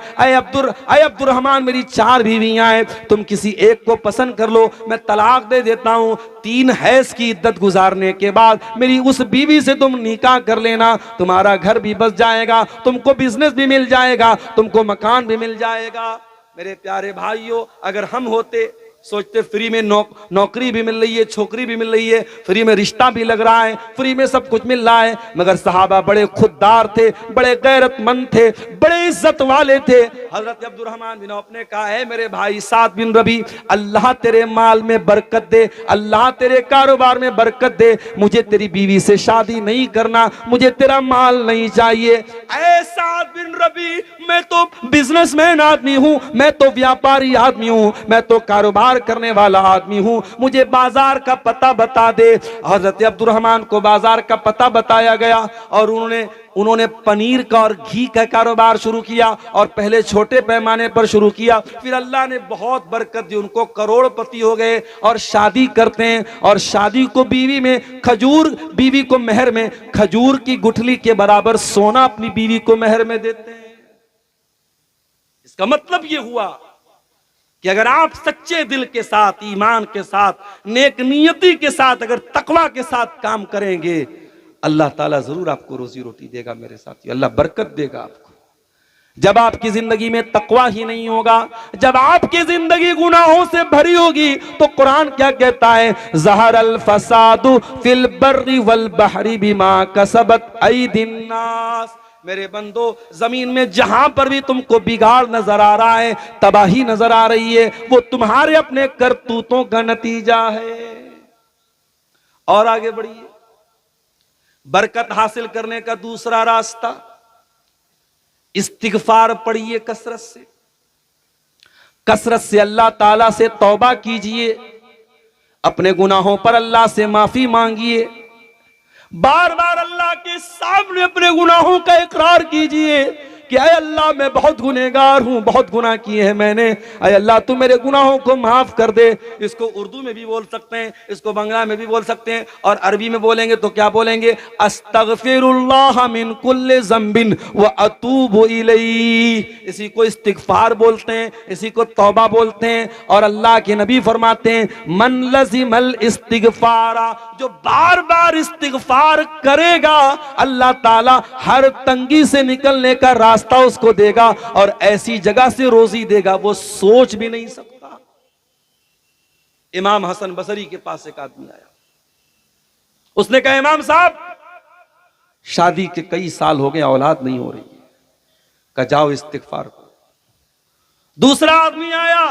अब्दुर्रहमान, मेरी 4 बीवियां हैं, तुम किसी एक को पसंद कर लो, मैं तलाक दे देता हूं। 3 हैज की इद्दत गुजारने के बाद मेरी उस बीवी से तुम निकाह कर लेना, तुम्हारा घर भी बस जाएगा, तुमको बिजनेस भी मिल जाएगा, तुमको मकान भी मिल जाएगा। मेरे प्यारे भाइयों, अगर हम होते, सोचते फ्री में नौकरी भी मिल रही है, छोकरी भी मिल रही है, फ्री में रिश्ता भी लग रहा है, फ्री में सब कुछ मिल रहा है, मगर सहाबा बड़े खुददार थे, बड़े गैरतमंद थे, बड़े इज्जत वाले थे। हजरत अब्दुर्रहमान बिन औफ ने कहा है, मेरे भाई साद बिन रबी, अल्लाह तेरे माल में बरकत दे, अल्लाह तेरे कारोबार में बरकत दे, मुझे तेरी बीवी से शादी नहीं करना, मुझे तेरा माल नहीं चाहिए। ऐ साद बिन रबी, मैं तो बिजनेसमैन आदमी हूँ, मैं तो व्यापारी आदमी हूँ, मैं तो कारोबार कारोबार करने वाला आदमी हूं, मुझे बाजार का पता बता दे। हजरत अब्दुर्रहमान को बाजार का पता बताया गया और उन्होंने पनीर का और घी का कारोबार शुरू किया और पहले छोटे पैमाने पर शुरू किया, फिर अल्लाह ने बहुत बरकत दी, उनको करोड़पति हो गए और शादी करते हैं और शादी को बीवी को मेहर में खजूर की गुठली के बराबर सोना अपनी बीवी को मेहर में देते हैं। इसका मतलब यह हुआ कि अगर आप सच्चे दिल के साथ, ईमान के साथ, नेक नियति के साथ, अगर तकवा के साथ काम करेंगे, अल्लाह ताला जरूर आपको रोजी रोटी देगा मेरे साथियों, अल्लाह बरकत देगा आपको। जब आपकी जिंदगी में तकवा ही नहीं होगा, जब आपकी जिंदगी गुनाहों से भरी होगी, तो कुरान क्या कहता है, ज़हरल फसादु फिल बर्रि वल बहरी बिमा कसबत ऐदिन नास। मेरे बंदो, जमीन में जहां पर भी तुमको बिगाड़ नजर आ रहा है, तबाही नजर आ रही है, वो तुम्हारे अपने करतूतों का नतीजा है। और आगे बढ़िए, बरकत हासिल करने का दूसरा रास्ता, इस्तिगफार पढ़िए कसरत से अल्लाह ताला से तौबा कीजिए, अपने गुनाहों पर अल्लाह से माफी मांगिए, बार बार अल्लाह के सामने अपने गुनाहों का इकरार कीजिए कि अय अल्लाह मैं बहुत गुनहगार हूं, बहुत गुनाह किए हैं मैंने, अय अल्लाह तू मेरे गुनाहों को माफ कर दे। इसको उर्दू में भी बोल सकते हैं, इसको बंगला में भी बोल सकते हैं, और अरबी में बोलेंगे तो क्या बोलेंगे, अस्तगफिरुल्लाह मिन कुल्लि ज़ंबिन व अतूबु इलैहि। इसी को इस्तिगफार बोलते हैं, इसी को तौबा बोलते हैं। और अल्लाह के नबी फरमाते हैं, मन लज़िमल इस्तिगफारा, जो बार बार इस्तिगफार करेगा, अल्लाह ताला हर तंगी से निकलने का रास्ता उसको देगा और ऐसी जगह से रोजी देगा वो सोच भी नहीं सकता। इमाम हसन बसरी के पास एक आदमी आया, उसने कहा, इमाम साहब शादी के कई साल हो गए, औलाद नहीं हो रही है, कहा जाओ इस्तिगफार करो। दूसरा आदमी आया,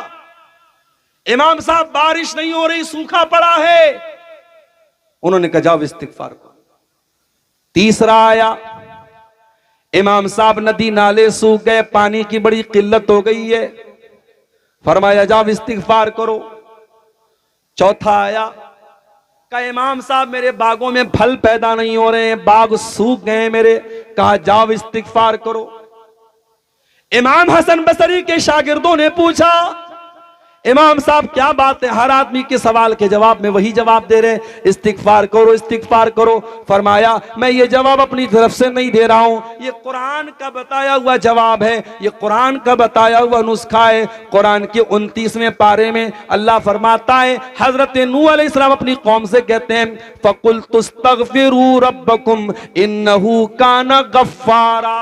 इमाम साहब बारिश नहीं हो रही, सूखा पड़ा है, उन्होंने कहा जाओ इस्तिगफार करो। तीसरा आया, इमाम साहब नदी नाले सूख गए, पानी की बड़ी किल्लत हो गई है, फरमाया जाओ इस्तिगफार करो। चौथा आया, कहा इमाम साहब मेरे बागों में फल पैदा नहीं हो रहे हैं, बाग सूख गए मेरे, कहा जाओ इस्तिगफार करो। इमाम हसन बसरी के शागिर्दों ने पूछा, इमाम साहब क्या बात है, हर आदमी के सवाल के जवाब में वही जवाब दे रहे हैं, इस्तिगफार करो इस्तिगफार करो। फरमाया मैं ये जवाब अपनी तरफ से नहीं दे रहा हूं, ये कुरान का बताया हुआ जवाब है, ये कुरान का बताया हुआ नुस्खा है। कुरान के 29वें पारे में अल्लाह फरमाता है, हजरत नूह अलैहिस्सलाम अपनी कौम से कहते हैं, फकुल्तुस्तगफिरू रब्बकुम इन्नहु काना गफ्फारा।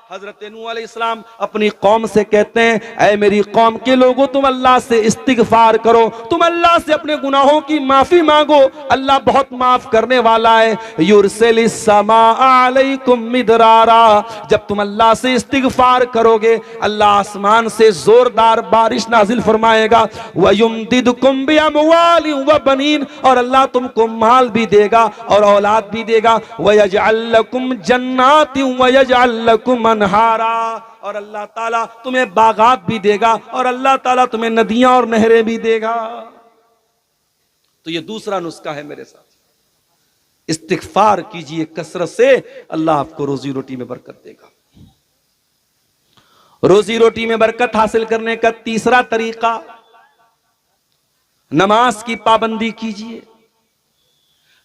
हजरत नूह अलैहिस्सलाम अपनी कौम से कहते हैं, ऐ मेरी कौम के लोगों, तुम अल्लाह से इस्तिगफार करो, तुम अल्लाह से अपने गुनाहों की माफी मांगो, अल्लाह बहुत माफ करने वाला है। युरसिलिस समाअ अलैकुम मिदरारा, जब तुम अल्लाह से इस्तिगफार करोगे, अल्लाह आसमान से जोरदार बारिश नाजिल फरमाएगा। व युमदिदकुम बिअमवालि व बनीन, और अल्लाह तुमको माल भी देगा और औलाद भी देगा। व यजअल लकुम जन्नातिन व यजअल लकुम अनहारा, और अल्लाह ताला तुम्हें बागात भी देगा और अल्लाह ताला तुम्हें नदियां और नहरें भी देगा। तो ये दूसरा नुस्खा है मेरे साथ, इस्तिगफार कीजिए कसरत से, अल्लाह आपको रोजी रोटी में बरकत देगा। रोजी रोटी में बरकत हासिल करने का तीसरा तरीका, नमाज की पाबंदी कीजिए।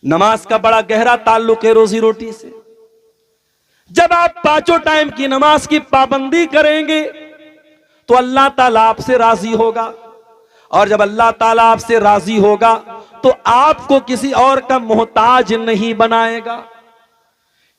नमाज का बड़ा गहरा ताल्लुक है रोजी रोटी से। जब आप पांचों टाइम की नमाज की पाबंदी करेंगे तो अल्लाह ताला आपसे राजी होगा, और जब अल्लाह ताला आपसे राजी होगा तो आपको किसी और का मोहताज नहीं बनाएगा।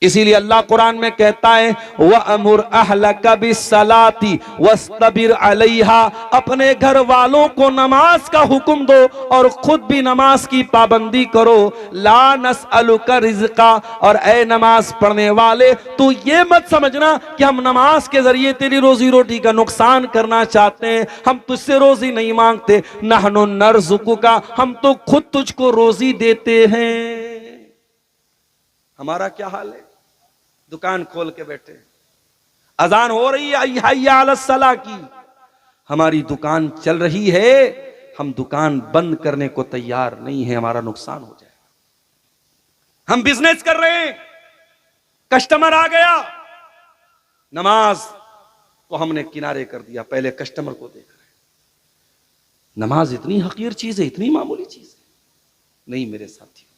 इसीलिए अल्लाह कुरान में कहता है, व अमुर अहलका बिस्सलाती वस्तबिर अलैहा, अपने घर वालों को नमाज का हुक्म दो और खुद भी नमाज की पाबंदी करो। ला नसअलुका रिज़्का, और ए नमाज पढ़ने वाले तू ये मत समझना कि हम नमाज के जरिए तेरी रोजी रोटी का नुकसान करना चाहते हैं, हम तुझसे रोजी नहीं मांगते। नहनु नरज़ुकुका, हम तो खुद तुझको रोजी देते हैं। हमारा क्या हाल है, दुकान खोल के बैठे, अजान हो रही है हय्या अला सलाह की, हमारी दुकान चल रही है, हम दुकान बंद करने को तैयार नहीं है, हमारा नुकसान हो जाएगा। हम बिजनेस कर रहे हैं, कस्टमर आ गया, नमाज को हमने किनारे कर दिया, पहले कस्टमर को देख रहे हैं। नमाज इतनी हकीर चीज है, इतनी मामूली चीज है? नहीं मेरे साथियों,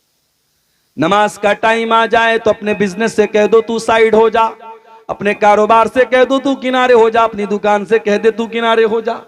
नमाज का टाइम आ जाए तो अपने बिजनेस से कह दो तू साइड हो जा, अपने कारोबार से कह दो तू किनारे हो जा, अपनी दुकान से कह दे तू किनारे हो जा।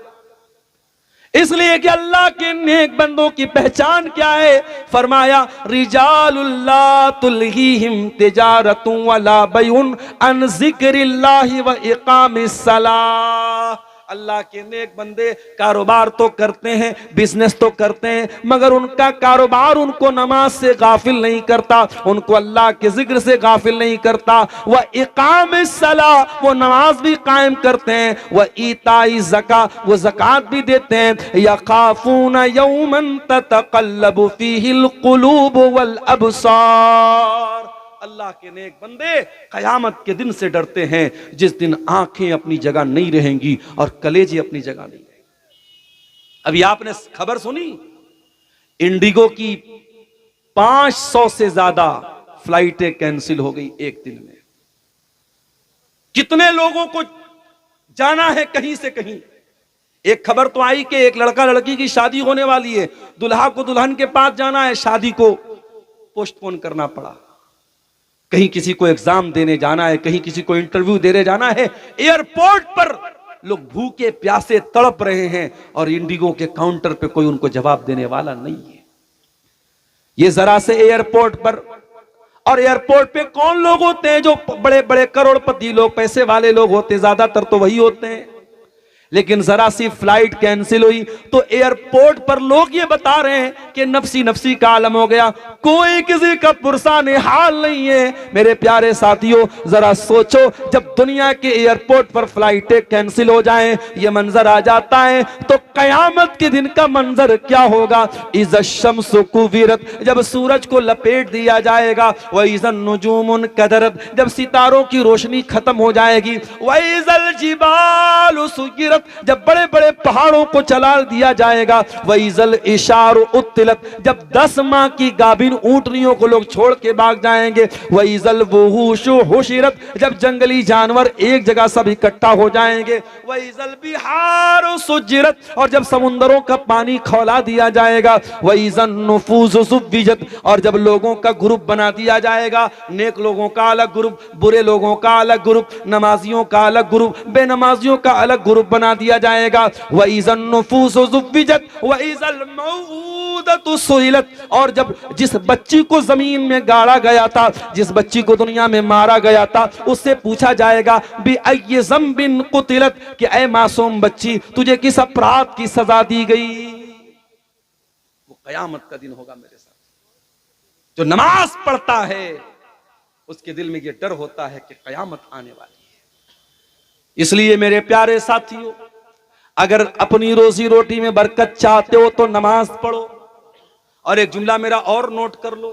इसलिए कि अल्लाह के नेक बंदों की पहचान क्या है? फरमाया रिजालुल्लाह तुल्हीहिम तिजारतुन वला बैउन अन जिक्रिल्लाहि व इकामिस सलाह। अल्लाह के नेक बंदे कारोबार तो करते हैं, बिजनेस तो करते हैं, मगर उनका कारोबार उनको नमाज से गाफिल नहीं करता, उनको अल्लाह के जिक्र से गाफिल नहीं करता। वह इकामिस सलाह, वो नमाज भी कायम करते हैं, वह ईताई ज़का, वो ज़कात भी देते हैं। यखाफून यौमन ततक़ल्लबु फीहिल क़ुलूब वल अबसार। अल्लाह के नेक बंदे कयामत के दिन से डरते हैं, जिस दिन आंखें अपनी जगह नहीं रहेंगी और कलेजे अपनी जगह नहीं रहेंगे। अभी आपने खबर सुनी, इंडिगो की 500 से ज्यादा फ्लाइटें कैंसिल हो गई एक दिन में। कितने लोगों को जाना है कहीं से कहीं। एक खबर तो आई कि एक लड़का लड़की की शादी होने वाली है, दुल्हा को दुल्हन के पास जाना है, शादी को पोस्टपोन करना पड़ा। कहीं किसी को एग्जाम देने जाना है, कहीं किसी को इंटरव्यू देने जाना है। एयरपोर्ट पर लोग भूखे प्यासे तड़प रहे हैं और इंडिगो के काउंटर पे कोई उनको जवाब देने वाला नहीं है। ये जरा से एयरपोर्ट पर, और एयरपोर्ट पे कौन लोग होते हैं? जो बड़े बड़े करोड़पति लोग, पैसे वाले लोग होते हैं, ज्यादातर तो वही होते हैं। लेकिन जरा सी फ्लाइट कैंसिल हुई तो एयरपोर्ट पर लोग ये बता रहे हैं कि नफसी नफसी का आलम हो गया, कोई किसी का पुरसान हाल नहीं है। मेरे प्यारे साथियों, जरा सोचो, जब दुनिया के एयरपोर्ट पर फ्लाइटें कैंसिल हो जाएं, ये मंजर आ जाता है, तो कयामत के दिन का मंजर क्या होगा? इज़ शम्सु कुविरत, जब सूरज को लपेट दिया जाएगा। व इज़न नुजूमुन कदरत, जब सितारों की रोशनी खत्म हो जाएगी। व इज़ल जिबालु सुयिरत, जब बड़े बड़े पहाड़ों को चला दिया जाएगा। वइज़ल इशारु उत्तिलत, जब 10 माह की गाभिन ऊंटनियों को लोग छोड़ के भाग जाएंगे। वइज़ल वुहूशु हुशिरत, जब जंगली जानवर एक जगह सब इकट्ठा हो जाएंगे। वइज़ल बिहारु सुज्जिरत, और जब समुद्रों का पानी खौला दिया जाएगा। वइज़न नुफूसु सुव्विजत, और जब लोगों का ग्रुप बना दिया जाएगा, नेक लोगों का अलग ग्रुप, बुरे लोगों का अलग ग्रुप, नमाजियों का अलग ग्रुप, बेनमाजियों का अलग ग्रुप बना दिया जाएगा। वइज़न नुफूसु सुव्विजत वइज़ल मऊदतु सुइलत, और जब जिस बच्ची को जमीन में गाड़ा गया था, जिस बच्ची को दुनिया में मारा गया था, उससे पूछा जाएगा बिअय्यि ज़ंबिन कुतिलत, कि ऐ मासूम बच्ची, तुझे किस अपराध की सजा दी गई? वो कयामत का दिन होगा मेरे साथ। जो नमाज पढ़ता है उसके दिल में ये डर होता है कि कयामत आने वाली है। इसलिए मेरे प्यारे साथियों, अगर अपनी रोजी रोटी में बरकत चाहते हो तो नमाज पढ़ो। और एक जुमला मेरा और नोट कर लो,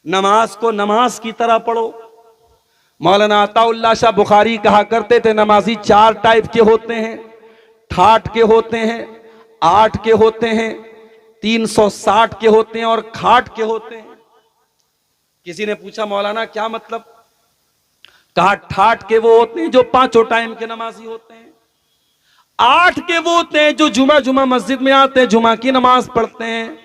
नमाज को नमाज की तरह पढ़ो। मौलाना अताउल्लाह शाह बुखारी कहा करते थे, नमाजी 4 टाइप के होते हैं, ठाठ के होते हैं, 8 के होते हैं, 360 के होते हैं और खाट के होते हैं। किसी ने पूछा मौलाना क्या मतलब? कहा ठाठ के वो होते हैं जो 5 टाइम के नमाजी होते हैं, 8 के वो होते हैं जो जुमा जुमा मस्जिद में आते हैं, जुमा की नमाज पढ़ते हैं,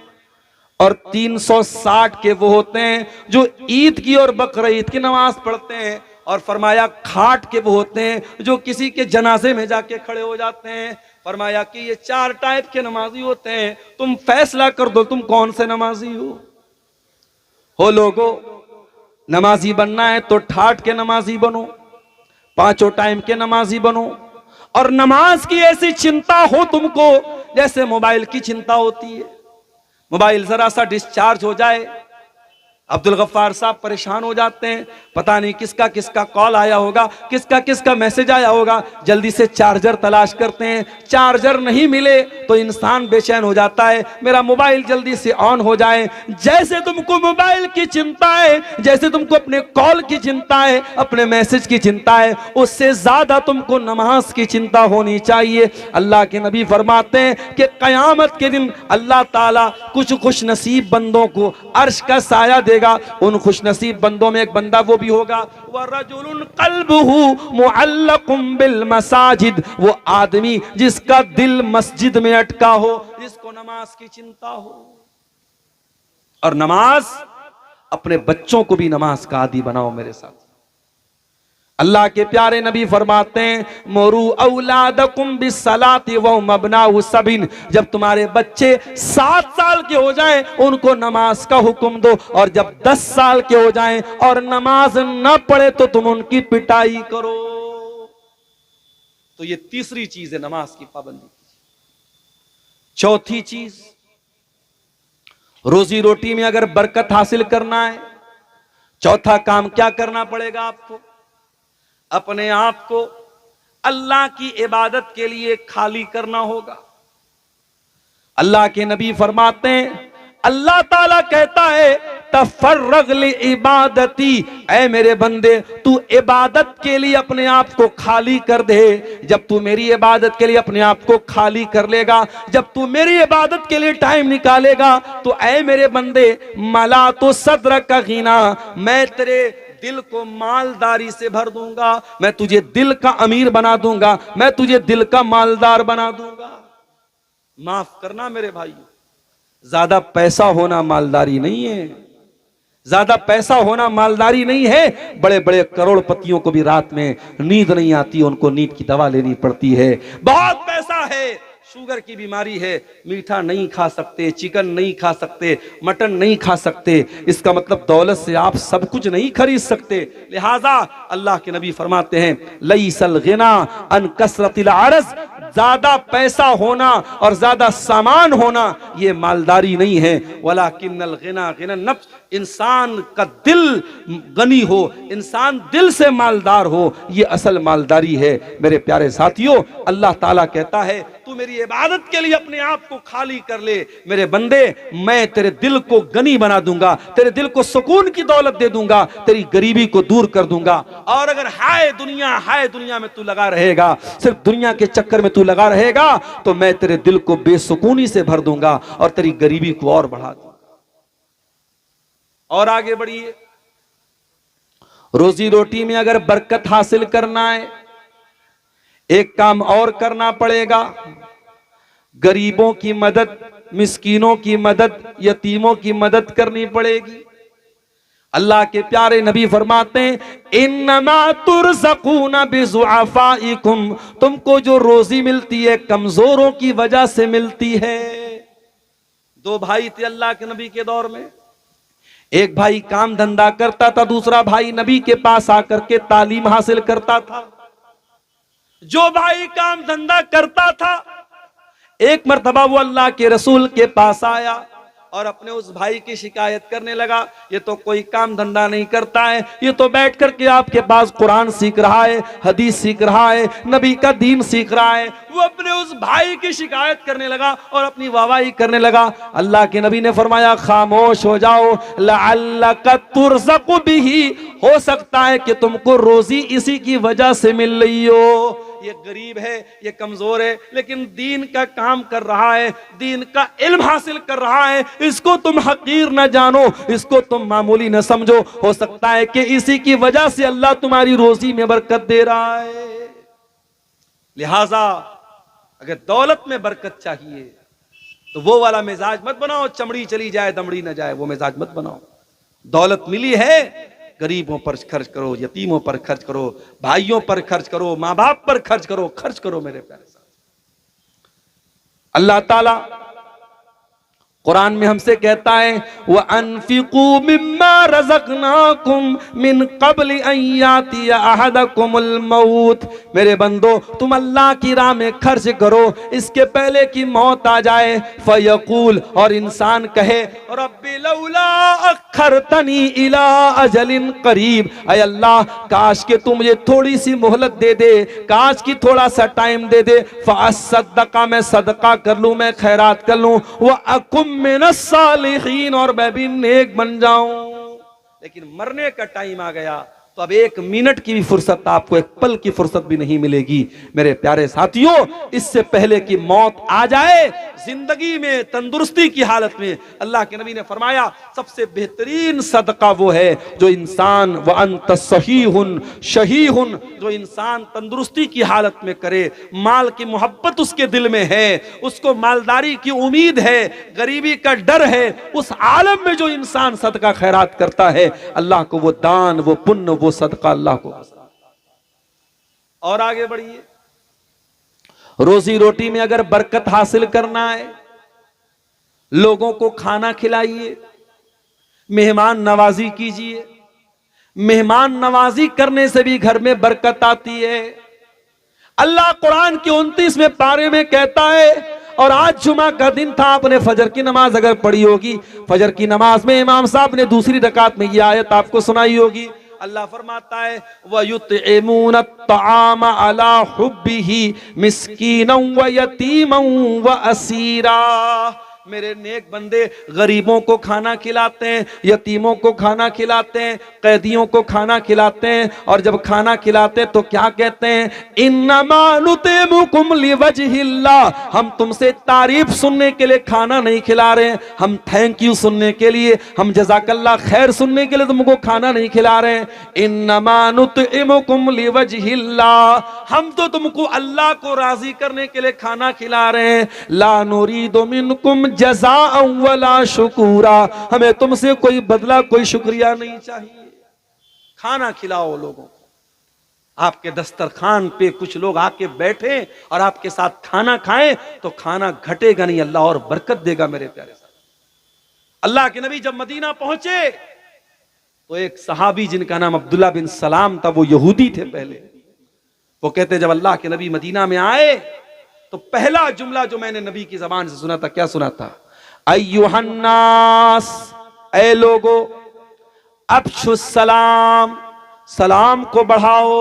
और 360 के वो होते हैं जो ईद की और बकरा ईद की नमाज पढ़ते हैं। और फरमाया खाट के वो होते हैं जो किसी के जनाजे में जाके खड़े हो जाते हैं। फरमाया कि ये 4 टाइप के नमाजी होते हैं, तुम फैसला कर दो तुम कौन से नमाजी हो लोगो। नमाजी बनना है तो ठाठ के नमाजी बनो, 5 टाइम के नमाजी बनो, और नमाज की ऐसी चिंता हो तुमको जैसे मोबाइल की चिंता होती है। मोबाइल जरा सा डिस्चार्ज हो जाए, अब्दुल गफ्फार साहब परेशान हो जाते हैं, पता नहीं किसका किसका कॉल आया होगा, किसका किसका मैसेज आया होगा, जल्दी से चार्जर तलाश करते हैं, चार्जर नहीं मिले तो इंसान बेचैन हो जाता है, मेरा मोबाइल जल्दी से ऑन हो जाए। जैसे तुमको मोबाइल की चिंता है, जैसे तुमको अपने कॉल की चिंता है, अपने मैसेज की चिंता है, उससे ज्यादा तुमको नमाज की चिंता होनी चाहिए। अल्लाह के नबी फरमाते हैं कि कयामत के दिन अल्लाह ताला कुछ खुश नसीब बंदों को अर्श का साया देगा। उन खुशनसीब बंदों में एक बंदा वो भी होगा, वरजुलुन क़ल्बुहु मुअल्लक़ुम बिल मसाजिद, वो आदमी जिसका दिल मस्जिद में अटका हो, जिसको नमाज की चिंता हो। और नमाज, अपने बच्चों को भी नमाज का आदी बनाओ मेरे साथ। अल्लाह के प्यारे नबी फरमाते हैं, मोरू औलादकुम बिस्सलाति व मबनाउ सबिन, जब तुम्हारे बच्चे 7 साल के हो जाएं उनको नमाज का हुक्म दो, और जब 10 साल के हो जाएं और नमाज न पढ़े तो तुम उनकी पिटाई करो। तो ये तीसरी चीज है नमाज की पाबंदी। चौथी चीज, रोजी रोटी में अगर बरकत हासिल करना है, चौथा काम क्या करना पड़ेगा आपको? अपने आप को अल्लाह की इबादत के लिए खाली करना होगा। अल्लाह के नबी फरमाते हैं, अल्लाह ताला कहता है तफर्रग li इबादती, ऐ मेरे बंदे तू इबादत के लिए अपने आप को खाली कर दे। जब तू मेरी इबादत के लिए अपने आप को खाली कर लेगा, जब तू मेरी इबादत के लिए टाइम निकालेगा, तो ऐ मेरे बंदे मला तो सद्र का गिना, मैं तेरे दिल को मालदारी से भर दूंगा, मैं तुझे दिल का अमीर बना दूंगा, मैं तुझे दिल का मालदार बना दूंगा। माफ करना मेरे भाई, ज्यादा पैसा होना मालदारी नहीं है, ज्यादा पैसा होना मालदारी नहीं है। बड़े बड़े करोड़पतियों को भी रात में नींद नहीं आती, उनको नींद की दवा लेनी पड़ती है। बहुत पैसा है, शुगर की बीमारी है, मीठा नहीं खा सकते, चिकन नहीं खा सकते, मटन नहीं खा सकते, इसका मतलब दौलत से आप सब कुछ नहीं खरीद सकते। लिहाजा अल्लाह के नबी फरमाते हैं, लईसल गिना अन कसरतिल अर्ज़, ज्यादा पैसा होना और ज्यादा सामान होना ये मालदारी नहीं है। वलाकिन्नल गिना गिना नफ्स, इंसान का दिल गनी हो, इंसान दिल से मालदार हो, ये असल मालदारी है। मेरे प्यारे साथियों, अल्लाह ताला कहता है तू मेरी इबादत के लिए अपने आप को खाली कर ले मेरे बंदे, मैं तेरे दिल को गनी बना दूंगा, तेरे दिल को सुकून की दौलत दे दूंगा, तेरी गरीबी को दूर कर दूंगा। और अगर हाय दुनिया में तू लगा रहेगा, सिर्फ दुनिया के चक्कर में तू लगा रहेगा, तो मैं तेरे दिल को बेसुकूनी से भर दूंगा और तेरी गरीबी को और बढ़ा दूंगा। और आगे बढ़िए, रोजी रोटी में अगर बरकत हासिल करना है, एक काम और करना पड़ेगा, गरीबों की मदद, मिस्कीनों की मदद, यतीमों की मदद करनी पड़ेगी। अल्लाह के प्यारे नबी फरमाते हैं, इन्नमा तुरज़क़ूना बिज़ुअफ़ाइकुम, तुमको जो रोजी मिलती है कमजोरों की वजह से मिलती है। 2 भाई थे अल्लाह के नबी के दौर में, एक भाई काम धंधा करता था, दूसरा भाई नबी के पास आकर के तालीम हासिल करता था। जो भाई काम धंधा करता था, एक मर्तबा वो अल्लाह के रसूल के पास आया और अपने उस भाई की शिकायत करने लगा, ये तो कोई काम धंधा नहीं करता है, ये तो बैठ करके आपके पास कुरान सीख रहा है, हदीस सीख रहा है, नबी का दीन सीख रहा है। वो अपने उस भाई की शिकायत करने लगा और अपनी वाहवाही करने लगा। अल्लाह के नबी ने फरमाया, खामोश हो जाओ, लअल्लका तुरज़क़ु बिही, हो सकता है कि तुमको रोजी इसी की वजह से मिल रही हो। ये गरीब है, ये कमजोर है, लेकिन दीन का काम कर रहा है, दीन का इल्म हासिल कर रहा है, इसको तुम हकीर न जानो, इसको तुम मामूली न समझो। हो सकता है कि इसी की वजह से अल्लाह तुम्हारी रोजी में बरकत दे रहा है। लिहाजा अगर दौलत में बरकत चाहिए तो वो वाला मिजाज मत बनाओ, चमड़ी चली जाए दमड़ी न जाए, वो मिजाज मत बनाओ। दौलत मिली है, गरीबों पर खर्च करो, यतीमों पर खर्च करो, भाइयों पर खर्च करो, माँ बाप पर खर्च करो मेरे प्यारे साथ। अल्लाह ताला कुरान में हमसे कहता है व अनफिकू मिम्मा रज़क़नाकुम मिन क़ब्ल अन यातिया अहदकुमुल मौत। मेरे बंदो तुम अल्लाह की राह में खर्च करो इसके पहले कि मौत आ जाए। फयकूल और इंसान कहे रब्बी लौला अखरतनी इला अजलिन करीब, अय अल्लाह काश के तू मुझे थोड़ी सी मोहलत दे दे, काश की थोड़ा सा टाइम दे दे। फअसद्दक़ा मैं सदका कर लूं, मैं खैरात कर लूं, व अकुम मिनस सालिहीन और मैं भी नेक बन जाऊं। लेकिन मरने का टाइम आ गया तो अब एक मिनट की भी फुर्सत, आपको एक पल की फुर्सत भी नहीं मिलेगी। मेरे प्यारे साथियों, इससे पहले कि मौत आ जाए जिंदगी में तंदुरुस्ती की हालत में अल्लाह के नबी ने फरमाया सबसे बेहतरीन सदका वो है जो इंसान व अंत सहीहुन शहीहुन, जो इंसान तंदुरुस्ती की हालत में करे, माल की मोहब्बत उसके दिल में है, उसको मालदारी की उम्मीद है, गरीबी का डर है, उस आलम में जो इंसान सदका खैरात करता है अल्लाह को वो दान, वो पुण्य, वो सदका अल्लाह को पसंद। और आगे बढ़िए, रोजी रोटी में अगर बरकत हासिल करना है लोगों को खाना खिलाइए, मेहमान नवाजी कीजिए। मेहमान नवाजी करने से भी घर में बरकत आती है। अल्लाह कुरान के 29वें पारे में कहता है, और आज जुमा का दिन था, आपने फजर की नमाज अगर पढ़ी होगी, फजर की नमाज में इमाम साहब ने दूसरी रकात में यह आयत आपको सुनाई होगी। अल्लाह फरमाता है वयुतइमून अत्तआम अला हुब्बिही मिस्कीनन व यतीमन व असीरा। मेरे नेक बंदे गरीबों को खाना खिलाते हैं, यतीमों को खाना खिलाते हैं, कैदियों को खाना खिलाते हैं, और जब खाना खिलाते हैं तो क्या कहते हैं, इन्नमा नुतिमुकुम लिवजहिल्लाह, हम तुमसे तारीफ सुनने के लिए खाना नहीं खिला रहे हैं, हम थैंक यू सुनने के लिए, हम जज़ाकल्लाह खैर सुनने के लिए तुमको खाना नहीं खिला रहे हैं। इन्नमा नुतिमुकुम लिवजहिल्लाह, हम तो तुमको अल्लाह को राजी करने के लिए खाना खिला रहे हैं। ला नुरीदु मिनकुम जज़ा वला शुकूरा, हमें तुमसे कोई बदला, कोई शुक्रिया नहीं चाहिए। खाना खिलाओ लोगों को, आपके दस्तरखान पे कुछ लोग आके बैठे और आपके साथ खाना खाएं तो खाना घटेगा नहीं, अल्लाह और बरकत देगा। मेरे प्यारे साथ, अल्लाह के नबी जब मदीना पहुंचे तो एक सहाबी जिनका नाम अब्दुल्ला बिन सलाम था, वो यहूदी थे पहले, वो कहते जब अल्लाह के नबी मदीना में आए तो पहला जुमला जो मैंने नबी की जबान से सुना था, क्या सुना था, अय्युहन्नास, ऐ लोगो, अफ्शुस सलाम, सलाम को बढ़ाओ,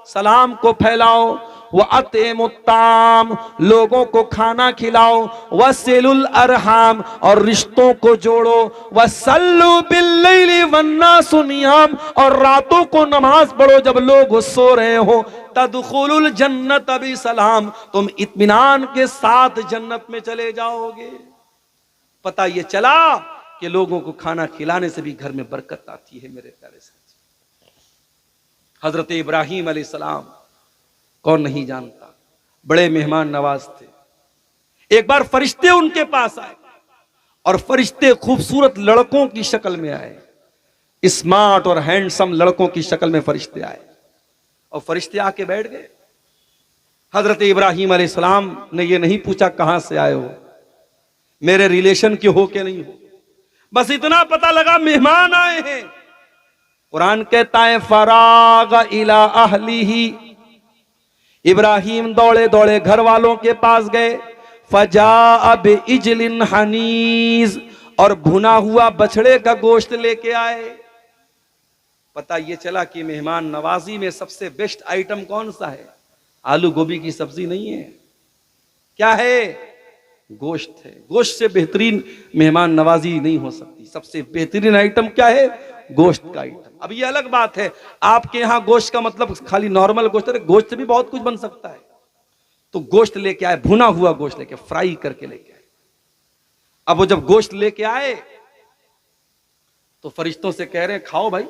सलाम को फैलाओ, व अतिमुत्ताम, लोगों को खाना खिलाओ, वसिलुल अरहाम, और रिश्तों को जोड़ो, वसल्लु बिल्लैलि वन्नासु नियाम, और रातों को नमाज पढ़ो जब लोग सो रहे हो, तदखुलुल जन्नत बि सलाम, तुम इत्मीनान के साथ जन्नत में चले जाओगे। पता ये चला कि लोगों को खाना खिलाने से भी घर में बरकत आती है। मेरे प्यारे साथी, हजरत इब्राहीम अलैहिस्सलाम कौन नहीं जानता, बड़े मेहमान नवाज थे। एक बार फरिश्ते उनके पास आए और फरिश्ते खूबसूरत लड़कों की शक्ल में आए, स्मार्ट और हैंडसम लड़कों की शक्ल में फरिश्ते आए, और फरिश्ते आके बैठ गए। हजरत इब्राहीम अलैहिस्सलाम ने ये नहीं पूछा कहां से आए हो, मेरे रिलेशन के हो के नहीं हो, बस इतना पता लगा मेहमान आए हैं। कुरान कहता है फराग इला अहलिही, इब्राहिम दौड़े दौड़े घर वालों के पास गए, फजा बिइजलिन हनीज, और भुना हुआ बछड़े का गोश्त लेके आए। पता ये चला कि मेहमान नवाजी में सबसे बेस्ट आइटम कौन सा है, आलू गोभी की सब्जी नहीं है, क्या है, गोश्त है। गोश्त से बेहतरीन मेहमान नवाजी नहीं हो सकती। सबसे बेहतरीन आइटम क्या है, गोश्त का आइटम। अब ये अलग बात है, आपके यहां गोश्त का मतलब खाली नॉर्मल गोश्त है, गोश्त से भी बहुत कुछ बन सकता है। तो गोश्त लेके आए, भुना हुआ गोश्त लेके, फ्राई करके लेके आए। अब वो जब गोश्त लेके आए तो फरिश्तों से कह रहे हैं खाओ भाई।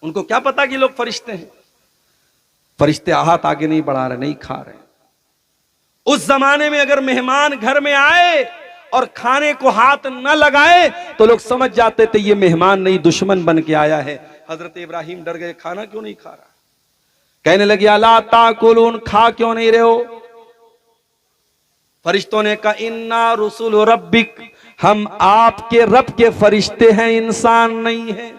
उनको क्या पता कि लोग फरिश्ते हैं। फरिश्ते हाथ आगे नहीं बढ़ा रहे, नहीं खा रहे। उस जमाने में अगर मेहमान घर में आए और खाने को हाथ न लगाए तो लोग समझ जाते थे ये मेहमान नहीं, दुश्मन बन के आया है। हजरत इब्राहिम डर गए, खाना क्यों नहीं खा रहा। कहने लगे अला ताकुलून, खा क्यों नहीं रहे हो। फरिश्तों ने कहा इन्ना रुसुल रब्बिक, हम आपके रब के फरिश्ते हैं, इंसान नहीं है।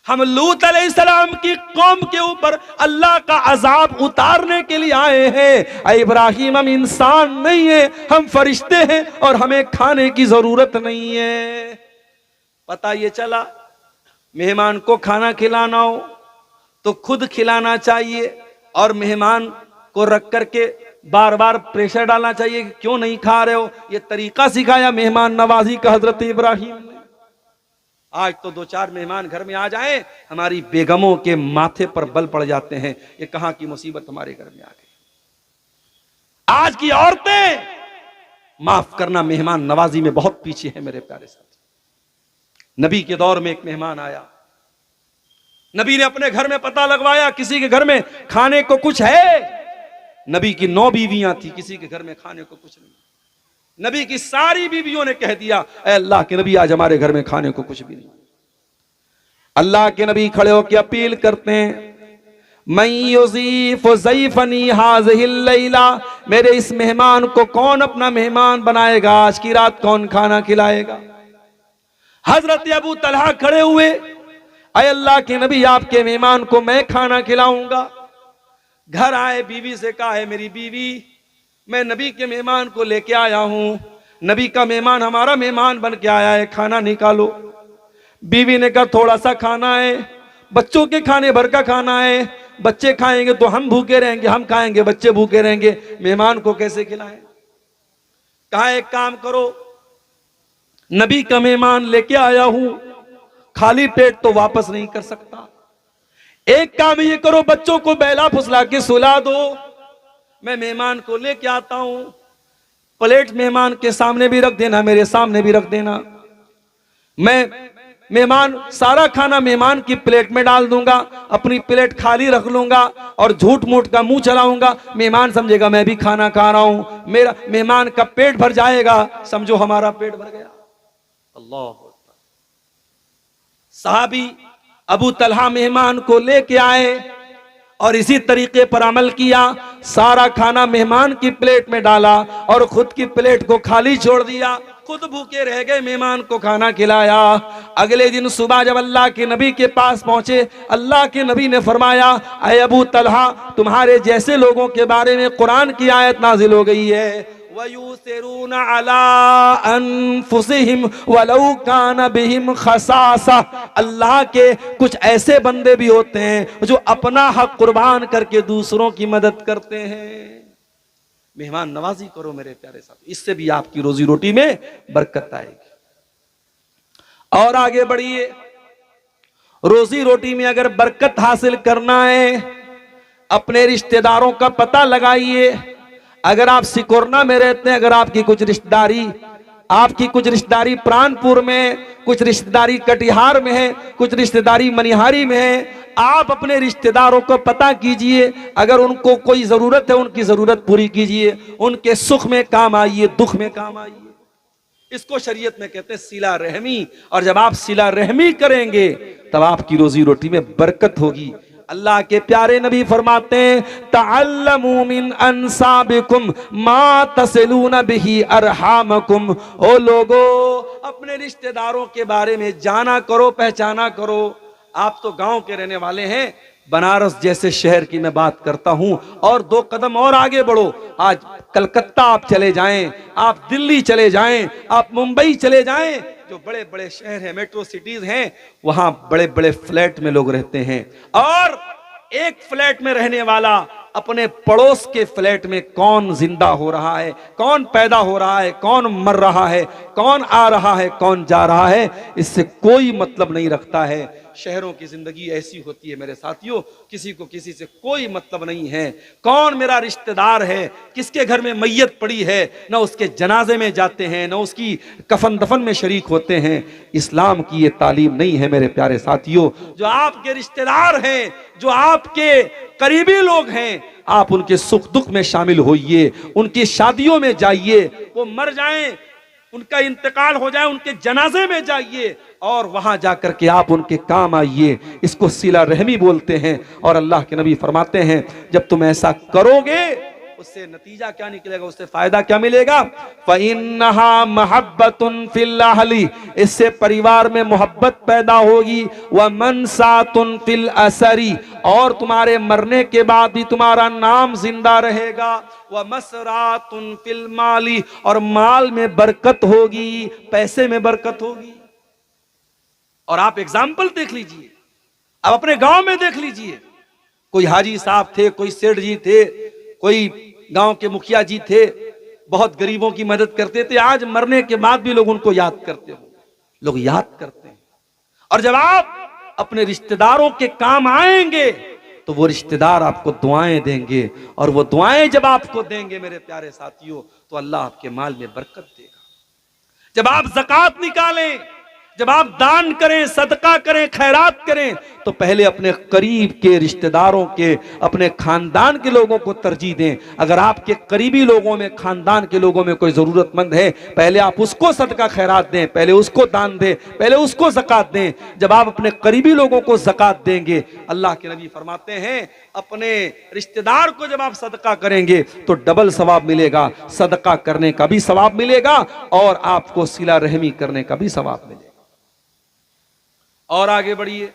हम लूत अलैहिस्सलाम की कौम के ऊपर अल्लाह का अजाब उतारने के लिए आए हैं। ऐ इब्राहिम, हम इंसान नहीं है, हम फरिश्ते हैं और हमें खाने की जरूरत नहीं है। पता ये चला मेहमान को खाना खिलाना हो तो खुद खिलाना चाहिए और मेहमान को रख करके बार बार प्रेशर डालना चाहिए कि क्यों नहीं खा रहे हो। ये तरीका सिखाया मेहमान नवाजी का हजरत इब्राहिम ने। आज तो दो चार मेहमान घर में आ जाएं, हमारी बेगमों के माथे पर बल पड़ जाते हैं। ये कहां की मुसीबत हमारे घर में आ गई। आज की औरतें, माफ करना, मेहमान नवाजी में बहुत पीछे है मेरे प्यारे साथी। नबी के दौर में एक मेहमान आया, नबी ने अपने घर में पता लगवाया किसी के घर में खाने को कुछ है। नबी की 9 बीवियां थी, किसी के घर में खाने को कुछ नहीं। नबी की सारी बीवियों ने कह दिया, ऐ अल्लाह के नबी, आज हमारे घर में खाने को कुछ भी नहीं। अल्लाह के नबी खड़े होकर अपील करते हैं, मैं युज़ीफ़ ज़ैफ़नी हाज़िहिल लैला, मेरे इस मेहमान को कौन अपना मेहमान बनाएगा, आज की रात कौन खाना खिलाएगा। हजरत अबू तलहा खड़े हुए, ऐ अल्लाह के नबी, आपके मेहमान को मैं खाना खिलाऊंगा। घर आए, बीवी से कहा, है मेरी बीवी, मैं नबी के मेहमान को लेके आया हूं, नबी का मेहमान हमारा मेहमान बन के आया है, खाना निकालो। बीवी ने कहा, थोड़ा सा खाना है, बच्चों के खाने भर का खाना है, बच्चे खाएंगे तो हम भूखे रहेंगे, हम खाएंगे बच्चे भूखे रहेंगे, मेहमान को कैसे खिलाएं। कहा, एक काम करो, नबी का मेहमान लेके आया हूं, खाली पेट तो वापस नहीं कर सकता। एक काम ये करो, बच्चों को बैला फुसला के सुला दो, मैं मेहमान को लेके आता हूं। प्लेट मेहमान के सामने भी रख देना, मेरे सामने भी रख देना। मैं मेहमान सारा खाना मेहमान की प्लेट में डाल दूंगा, अपनी प्लेट खाली रख लूंगा और झूठ मूठ का मुंह चलाऊंगा। मेहमान समझेगा मैं भी खाना खा रहा हूं, मेरा मेहमान का पेट भर जाएगा, समझो हमारा पेट भर गया। अल्लाह। साहबी अबू तलहा मेहमान को लेके आए और इसी तरीके पर अमल किया। सारा खाना मेहमान की प्लेट में डाला और खुद की प्लेट को खाली छोड़ दिया, खुद भूखे रह गए, मेहमान को खाना खिलाया। अगले दिन सुबह जब अल्लाह के नबी के पास पहुंचे, अल्लाह के नबी ने फरमाया, ऐ अबू तलहा, तुम्हारे जैसे लोगों के बारे में कुरान की आयत नाजिल हो गई है, वयूसिरून अला अनफुसिहिम वलौ कान बिहिम खसासा। अल्लाह के कुछ ऐसे बंदे भी होते हैं जो अपना हक कुर्बान करके दूसरों की मदद करते हैं। मेहमान नवाजी करो मेरे प्यारे साथी, इससे भी आपकी रोजी रोटी में बरकत आएगी। और आगे बढ़िए, रोजी रोटी में अगर बरकत हासिल करना है, अपने रिश्तेदारों का पता लगाइए। अगर आप सिकोरना में रहते हैं, अगर आपकी कुछ रिश्तेदारी प्राणपुर में, कुछ रिश्तेदारी कटिहार में है, कुछ रिश्तेदारी मनिहारी में है, आप अपने रिश्तेदारों को पता कीजिए। अगर उनको कोई जरूरत है, उनकी जरूरत पूरी कीजिए, उनके सुख में काम आइए, दुख में काम आइए। इसको शरीयत में कहते हैं सिला रहमी। और जब आप सिला रहमी करेंगे तब आपकी रोजी रोटी में बरकत होगी। अल्लाह के प्यारे नबी फरमाते हैं, तअल्लमू मिन अंसाबिकुम मा तसिलून बिही अरहामकुम। ओ लोगो, अपने रिश्तेदारों के बारे में जाना करो, पहचाना करो। आप तो गांव के रहने वाले हैं, बनारस जैसे शहर की मैं बात करता हूं। और 2 कदम और आगे बढ़ो, आज कलकत्ता आप चले जाएं, आप दिल्ली चले जाएं, आप मुंबई चले जाएं, जो बड़े बड़े शहर हैं, मेट्रो सिटीज हैं, वहां बड़े बड़े फ्लैट में लोग रहते हैं। और एक फ्लैट में रहने वाला अपने पड़ोस के फ्लैट में कौन जिंदा हो रहा है, कौन पैदा हो रहा है, कौन मर रहा है, कौन आ रहा है, कौन जा रहा है, इससे कोई मतलब नहीं रखता है। शहरों की जिंदगी ऐसी होती है मेरे साथियों, किसी को किसी से कोई मतलब नहीं है। कौन मेरा रिश्तेदार है, किसके घर में मैयत पड़ी है, न उसके जनाजे में जाते हैं, न उसकी कफन दफन में शरीक होते हैं। इस्लाम की ये तालीम नहीं है मेरे प्यारे साथियों। जो आपके रिश्तेदार हैं, जो आपके करीबी लोग हैं, आप उनके सुख दुख में शामिल होइए, उनकी शादियों में जाइए, वो मर जाएं, उनका इंतकाल हो जाए, उनके जनाजे में जाइए और वहां जाकर के आप उनके काम आइए। इसको सिला रहमी बोलते हैं। और अल्लाह के नबी फरमाते हैं, जब तुम ऐसा करोगे उससे नतीजा क्या निकलेगा, उससे फायदा क्या मिलेगा? फ़इन्नहा महब्बतुन फिल अहली, इससे परिवार में मोहब्बत पैदा होगी। व मनसातुन फिल असरी, और तुम्हारे मरने के बाद भी तुम्हारा नाम जिंदा रहेगा। व मसरातुन फिल माली, और माल में बरकत होगी, पैसे में बरकत होगी। और आप एग्जाम्पल देख लीजिए, अब अपने गांव में देख लीजिए, कोई हाजी साहब थे, कोई सेठ जी थे, कोई गांव के मुखिया जी थे, बहुत गरीबों की मदद करते थे। आज मरने के बाद भी लोग उनको याद करते हो, लोग याद करते हैं। और जब आप अपने रिश्तेदारों के काम आएंगे तो वो रिश्तेदार आपको दुआएं देंगे, और वो दुआएं जब आपको देंगे मेरे प्यारे साथियों, तो अल्लाह आपके माल में बरकत देगा। जब आप ज़कात निकालें, जब आप दान करें, सदका करें, खैरात करें, तो पहले अपने करीब के रिश्तेदारों के, अपने खानदान के लोगों को तरजीह दें। अगर आपके करीबी लोगों में, खानदान के लोगों में कोई जरूरतमंद है, पहले आप उसको सदका खैरात दें, पहले उसको दान दें, पहले उसको ज़कात दें। जब आप अपने करीबी लोगों को ज़कात देंगे, अल्लाह के नबी फरमाते हैं, अपने रिश्तेदार को जब आप सदका करेंगे तो डबल सवाब मिलेगा, सदका करने का भी सवाब मिलेगा और आपको सिला रहमी करने का भी सवाब मिलेगा। और आगे बढ़िए,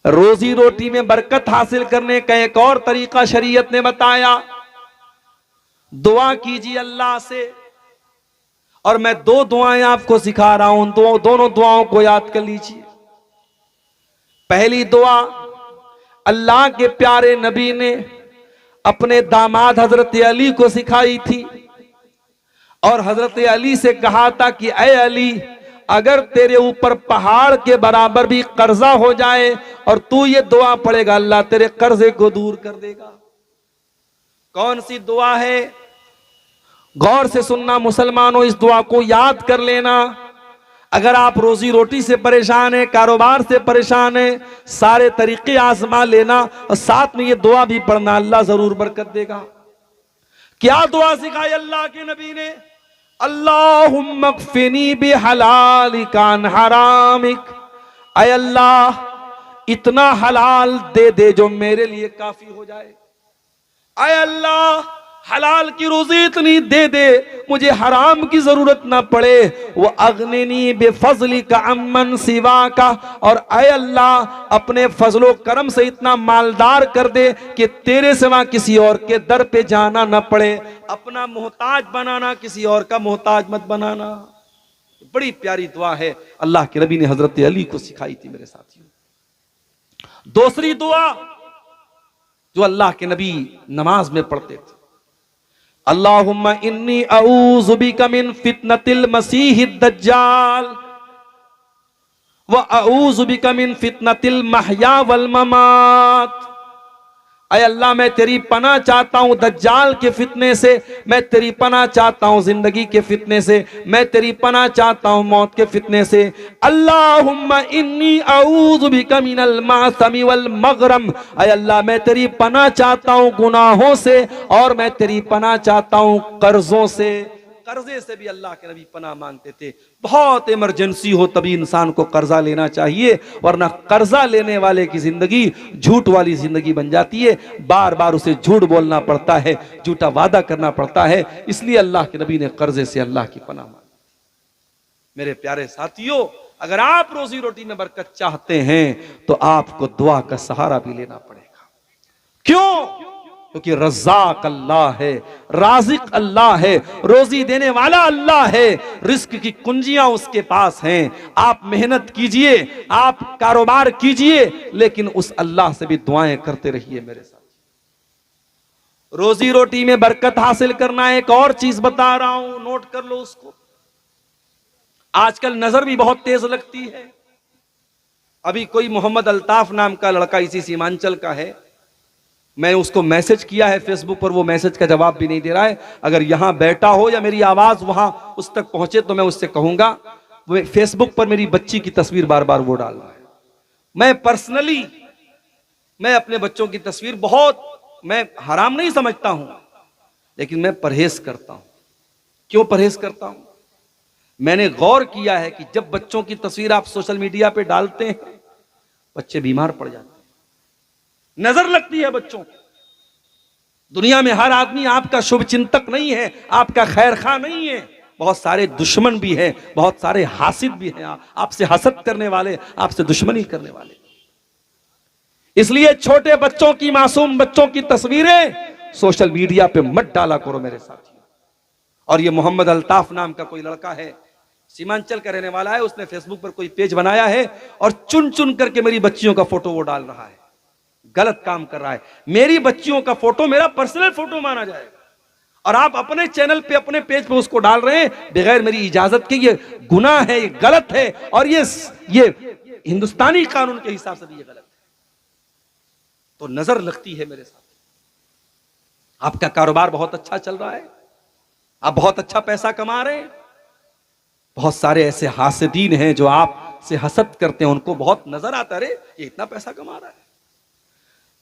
रोजी रोटी में बरकत हासिल करने का एक और तरीका शरीयत ने बताया। दुआ कीजिए अल्लाह से, और मैं दो दुआएं आपको सिखा रहा हूं, दोनों दुआओं को याद कर लीजिए। पहली दुआ अल्लाह के प्यारे नबी ने अपने दामाद हजरत अली को सिखाई थी, और हजरत अली से कहा था कि ऐ अली, अगर तेरे ऊपर पहाड़ के बराबर भी कर्जा हो जाए और तू ये दुआ पढ़ेगा, अल्लाह तेरे कर्जे को दूर कर देगा। कौन सी दुआ है? गौर से सुनना मुसलमानों, इस दुआ को याद कर लेना। अगर आप रोजी रोटी से परेशान हैं, कारोबार से परेशान हैं, सारे तरीके आजमा लेना और साथ में ये दुआ भी पढ़ना, अल्लाह जरूर बरकत देगा। क्या दुआ सिखाई अल्लाह के नबी ने? अल्लाहुम्मा क़फ़िनी बिहलालिका अन हरामिक, ऐ अल्लाह इतना हलाल दे दे जो मेरे लिए काफी हो जाए। ऐ अल्लाह हलाल की रोजी इतनी दे दे मुझे हराम की जरूरत ना पड़े। वो अग्निनी बेफजलिका अम्मन सिवा का, और ऐ अल्लाह अपने फजलो करम से इतना मालदार कर दे कि तेरे सिवा किसी और के दर पे जाना ना पड़े। अपना मोहताज बनाना, किसी और का मोहताज मत बनाना। बड़ी प्यारी दुआ है, अल्लाह के नबी ने हजरत अली को सिखाई थी मेरे साथियों। दूसरी दुआ जो अल्लाह के नबी नमाज में पढ़ते थे, अल्लाहुम्मा इन्नी अऊज़ु बिका मिन फितनतिल मसीहिद दज्जाल व अऊज़ु बिका मिन फितनतिल महया वल ममात। ऐ अल्लाह मैं तेरी पनाह चाहता हूं दज्जाल के फितने से, मैं तेरी पनाह चाहता हूं जिंदगी के फितने से, मैं तेरी पनाह चाहता हूं मौत के फितने से। अल्लाहुम्मा इन्नी अऊज़ु बिका मिनल मासमी वल मगरम, ऐ अल्लाह मैं तेरी पनाह चाहता हूं गुनाहों से, और मैं तेरी पनाह चाहता हूं कर्जों से। कर्जे से भी अल्लाह के नबी पनाह मांगते थे। बहुत इमरजेंसी हो तभी इंसान को कर्जा लेना चाहिए, वरना कर्जा लेने वाले की जिंदगी झूठ वाली जिंदगी बन जाती है। बार बार उसे झूठ बोलना पड़ता है, झूठा वादा करना पड़ता है। इसलिए अल्लाह के नबी ने कर्जे से अल्लाह की पनाह मांगी। मेरे प्यारे साथियों, अगर आप रोजी रोटी में बरकत चाहते हैं तो आपको दुआ का सहारा भी लेना पड़ेगा। क्यों? क्योंकि रज़्ज़ाक़ अल्लाह है, राज़िक़ अल्लाह है, रोजी देने वाला अल्लाह है, रिस्क की कुंजियां उसके पास हैं। आप मेहनत कीजिए, आप कारोबार कीजिए, लेकिन उस अल्लाह से भी दुआएं करते रहिए मेरे साथ। रोजी रोटी में बरकत हासिल करना एक और चीज बता रहा हूं, नोट कर लो उसको। आजकल नजर भी बहुत तेज लगती है। अभी कोई मोहम्मद अल्ताफ नाम का लड़का इसी सीमांचल का है, मैंने उसको मैसेज किया है फेसबुक पर, वो मैसेज का जवाब भी नहीं दे रहा है। अगर यहां बैठा हो या मेरी आवाज वहां उस तक पहुंचे तो मैं उससे कहूंगा, वो फेसबुक पर मेरी बच्ची की तस्वीर बार बार वो डाल रहा है। मैं पर्सनली मैं अपने बच्चों की तस्वीर बहुत, मैं हराम नहीं समझता हूं, लेकिन मैं परहेज करता हूं। क्यों परहेज करता हूं? मैंने गौर किया है कि जब बच्चों की तस्वीर आप सोशल मीडिया पे डालते हैं, बच्चे बीमार पड़ जाते हैं, नजर लगती है बच्चों की। दुनिया में हर आदमी आपका शुभ चिंतक नहीं है, आपका खैर खा नहीं है। बहुत सारे दुश्मन भी हैं, बहुत सारे हासिद भी हैं, आपसे हसद करने वाले, आपसे दुश्मनी करने वाले। इसलिए छोटे बच्चों की, मासूम बच्चों की तस्वीरें सोशल मीडिया पे मत डाला करो मेरे साथियों। और ये मोहम्मद अल्ताफ नाम का कोई लड़का है, सीमांचल का रहने वाला है, उसने फेसबुक पर कोई पेज बनाया है और चुन चुन करके मेरी बच्चियों का फोटो वो डाल रहा है। गलत काम कर रहा है। मेरी बच्चियों का फोटो मेरा पर्सनल फोटो माना जाएगा और आप अपने चैनल पे, अपने पेज पे उसको डाल रहे हैं बगैर मेरी इजाजत के। ये गुनाह है, ये गलत है और ये हिंदुस्तानी कानून के हिसाब से भी ये गलत है। तो नजर लगती है मेरे साथ। आपका कारोबार बहुत अच्छा चल रहा है, आप बहुत अच्छा पैसा कमा रहे हैं। बहुत सारे ऐसे हासिदीन हैं जो आपसे हसद करते हैं, उनको बहुत नजर आता है, ये इतना पैसा कमा रहा है।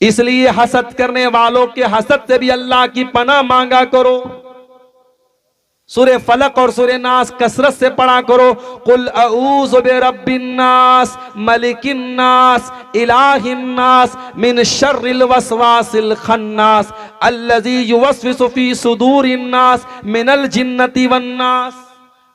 इसलिए हसद करने वालों के हसद से भी अल्लाह की पनाह मांगा करो। सूरे फलक और सूरे नास कसरत से पढ़ा करो। कुल अऊज़ु बिरब्बिन नास मलिकिन नास इलाहिन नास मिन शर्रिल वसवासिल खन्नास अल्लज़ी युवस्विसु फी सुदूरिन नास मिनल जिन्नति वन नास।